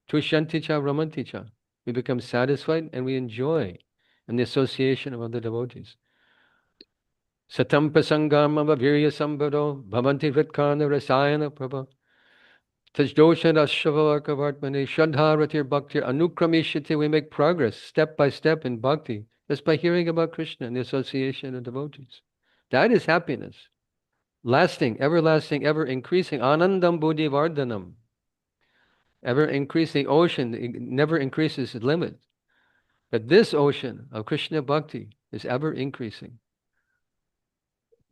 Tushanticha ramanticha. We become satisfied and we enjoy in the association of other devotees. Satam pasangam virya sambado bhavanti vritkana rasayana prabha. Tajdoshan ashavavarkavartmane shadharatir bhaktir anukramishite. We make progress step by step in bhakti just by hearing about Krishna and the association of devotees. That is happiness. Lasting, everlasting, ever increasing. Anandam buddhi vardhanam. Ever increasing ocean, it never increases its limit. But this ocean of Krishna bhakti is ever increasing.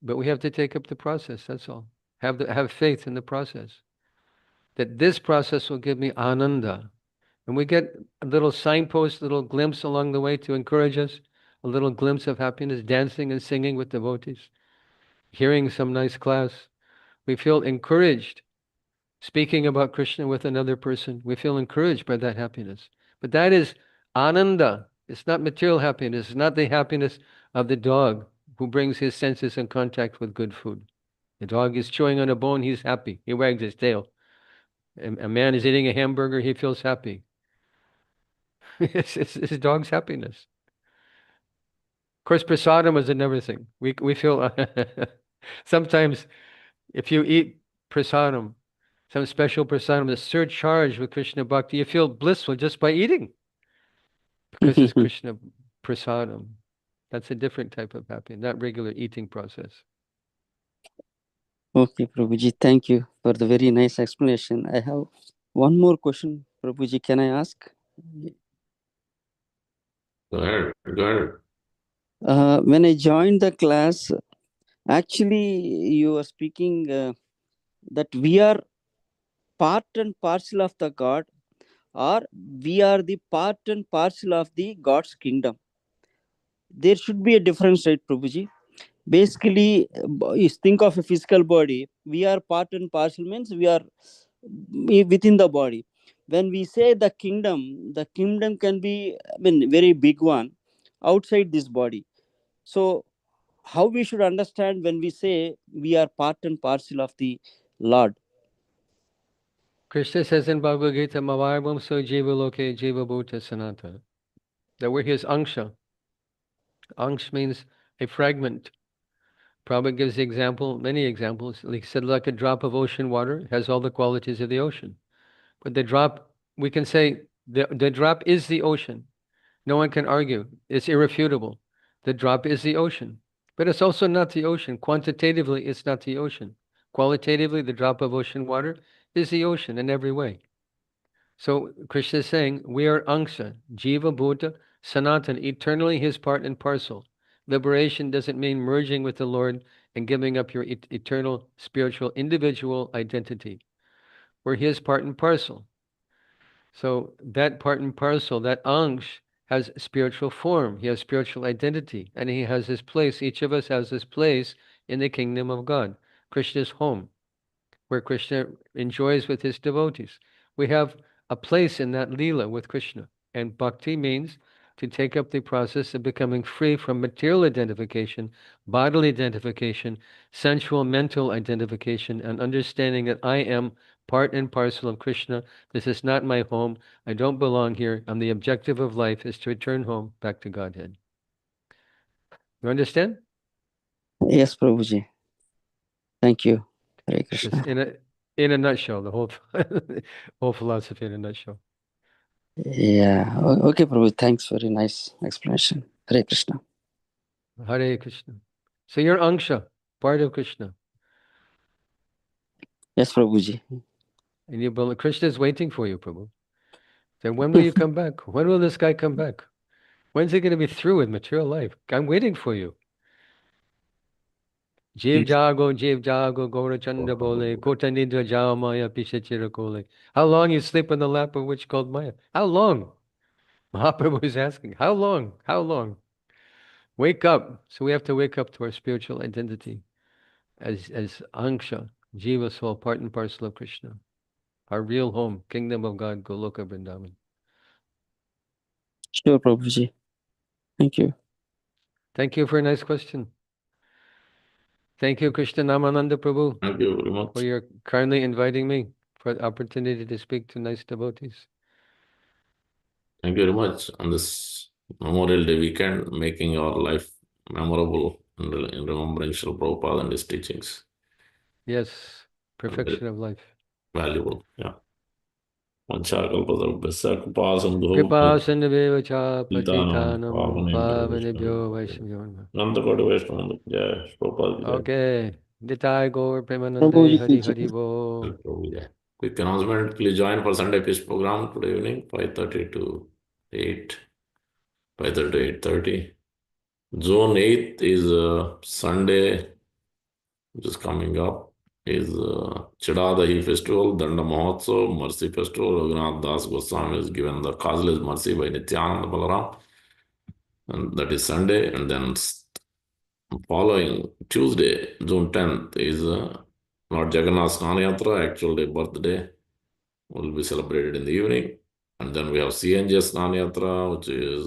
But we have to take up the process, that's all. Have faith in the process. That this process will give me ananda. And we get a little signpost, a little glimpse along the way to encourage us, a little glimpse of happiness, dancing and singing with devotees, hearing some nice class. We feel encouraged. Speaking about Krishna with another person, we feel encouraged by that happiness. But that is ananda. It's not material happiness. It's not the happiness of the dog who brings his senses in contact with good food. The dog is chewing on a bone, he's happy. He wags his tail. A man is eating a hamburger, he feels happy. It's dog's happiness. Of course, prasadam is another thing. We feel sometimes if you eat prasadam, some special prasadam that's surcharged with Krishna bhakti, you feel blissful just by eating. Because it's Krishna prasadam. That's a different type of happiness, not regular eating process. Okay, Prabhuji, thank you for the very nice explanation. I have one more question, Prabhuji, can I ask? Go ahead. When I joined the class, actually, you were speaking that we are part and parcel of the God, or we are the part and parcel of the God's kingdom. There should be a difference, right, Prabhuji? Basically, think of a physical body. We are part and parcel means we are within the body. When we say the kingdom can be, I mean, very big one outside this body. So how we should understand when we say we are part and parcel of the Lord? Krishna says in Bhagavad Gita, Mavarvam so jiva loke jiva bhuta sanata. That we're his angsha. Angsh means a fragment. Prabhupada gives the example, many examples. He said like a drop of ocean water has all the qualities of the ocean. But the drop, we can say the drop is the ocean. No one can argue. It's irrefutable. The drop is the ocean. But it's also not the ocean. Quantitatively, it's not the ocean. Qualitatively, the drop of ocean water is the ocean in every way. So Krishna is saying, we are angsha, jiva, bhuta, sanatan, eternally his part and parcel. Liberation doesn't mean merging with the Lord and giving up your eternal spiritual individual identity. We're his part and parcel. So that part and parcel, that angsh, has spiritual form. He has spiritual identity. And he has his place. Each of us has his place in the kingdom of God. Krishna's home, where Krishna enjoys with his devotees. We have a place in that lila with Krishna. And bhakti means to take up the process of becoming free from material identification, bodily identification, sensual, mental identification, and understanding that I am part and parcel of Krishna. This is not my home. I don't belong here. And the objective of life is to return home back to Godhead. You understand? Yes, Prabhuji. Thank you. Hare Just Krishna. in a nutshell, the whole whole philosophy in a nutshell. Yeah. Okay, Prabhuji. Thanks. Very nice explanation. Hare Krishna. Hare Krishna. So you're Angsha, part of Krishna. Yes, Prabhuji. And you believe Krishna is waiting for you, Prabhu. Then when will you come back? When will this guy come back? When's he going to be through with material life? I'm waiting for you. Jiv jago, Gora Chanda bole, Kota Nidra Jao Maya, Pishachira Kole. How long you sleep in the lap of which called Maya? How long? Mahaprabhu is asking, how long? How long? Wake up. So we have to wake up to our spiritual identity as Angsha, Jiva soul, part and parcel of Krishna. Our real home, kingdom of God, Goloka Vrindavan. Sure, Prabhuji. Thank you. Thank you for a nice question. Thank you, Krishna Namananda Prabhu, Thank you very much. for your kindly inviting me for the opportunity to speak to nice devotees. Thank you very much on this Memorial Day weekend, making your life memorable in remembrance of Prabhupada and his teachings. Yes, Very perfection of life. valuable. Yeah. Vanchakalpadarbhasya kripasindhu Kripa sindhaveva Palitanam patitanam pavanebhyo pavanebhyo Vaishnavabhyo. vaishnavyo. Nandakoti Vaishnava Jai, Prabhupada ki Jai. Okay. Nitai Gaur Premanande Prabhuji Hari teaching. Hari Bo. Prabhu Jai. Quick announcement, please join for Sunday Peace program today evening, 5:30 to 8, 5:30 to 8:30. June 8th is Sunday, which is coming up, is Chidadahi Festival, Danda Mahotsav, Mercy Festival. Raghunath Das Goswami is given the causeless mercy by Nityananda Balaram, and that is Sunday. And then following Tuesday, June 10th, is Lord Jagannath's Snanayatra, actual day birthday, will be celebrated in the evening. And then we have CNGS Snanayatra, which is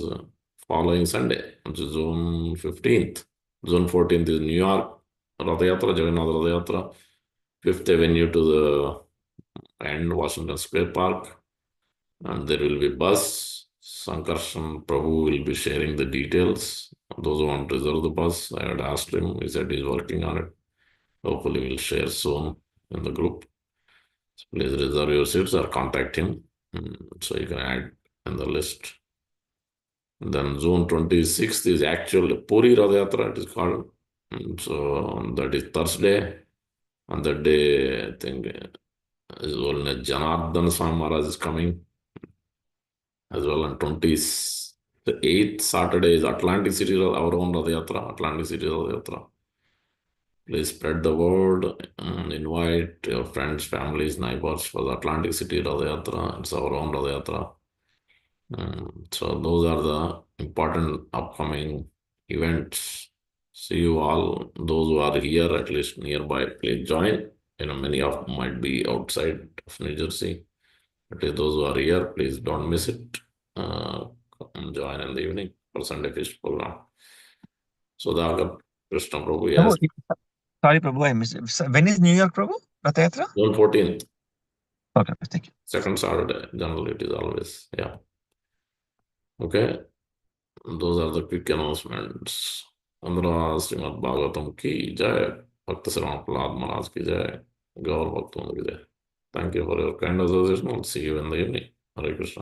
following Sunday, which is June 15th. June 14th is New York Rathayatra, Jagannath Rathayatra, 5th Avenue to the end, Washington Square Park. And there will be bus. Sankarshan Prabhu will be sharing the details. Those who want to reserve the bus, I had asked him. He said he's working on it. Hopefully, we'll share soon in the group. So please reserve your seats or contact him so you can add in the list. And then June 26th is actual Puri Radhayatra, it is called. So that is Thursday. On that day, I think His Holiness Janardhan Swami Maharaj is coming as well. On 28th Saturday is Atlantic City, our own Radhayatra, Atlantic City Radhayatra. Please spread the word and invite your friends, families, neighbors for the Atlantic City Radhayatra. It's our own Radhayatra. So those are the important upcoming events. See you all. Those who are here, at least nearby, please join. Many of them might be outside of New Jersey. But those who are here, please don't miss it. Come join in the evening for Sunday Feast program. So the Krishna Prabhu, yes. Sorry, Prabhu, I missed it. When is New York, Prabhu? Rathayatra? June 14th. Okay, thank you. Second Saturday. Generally, it is always. Yeah. Okay. Those are the quick announcements. Andra Srimad Bhagavatam ki Jai. Bhakta Sarava Prahlad Maharaj ki Jai. Gaur Bhakta ki Jai. Thank you for your kind association. I'll see you in the evening. Hare Krishna.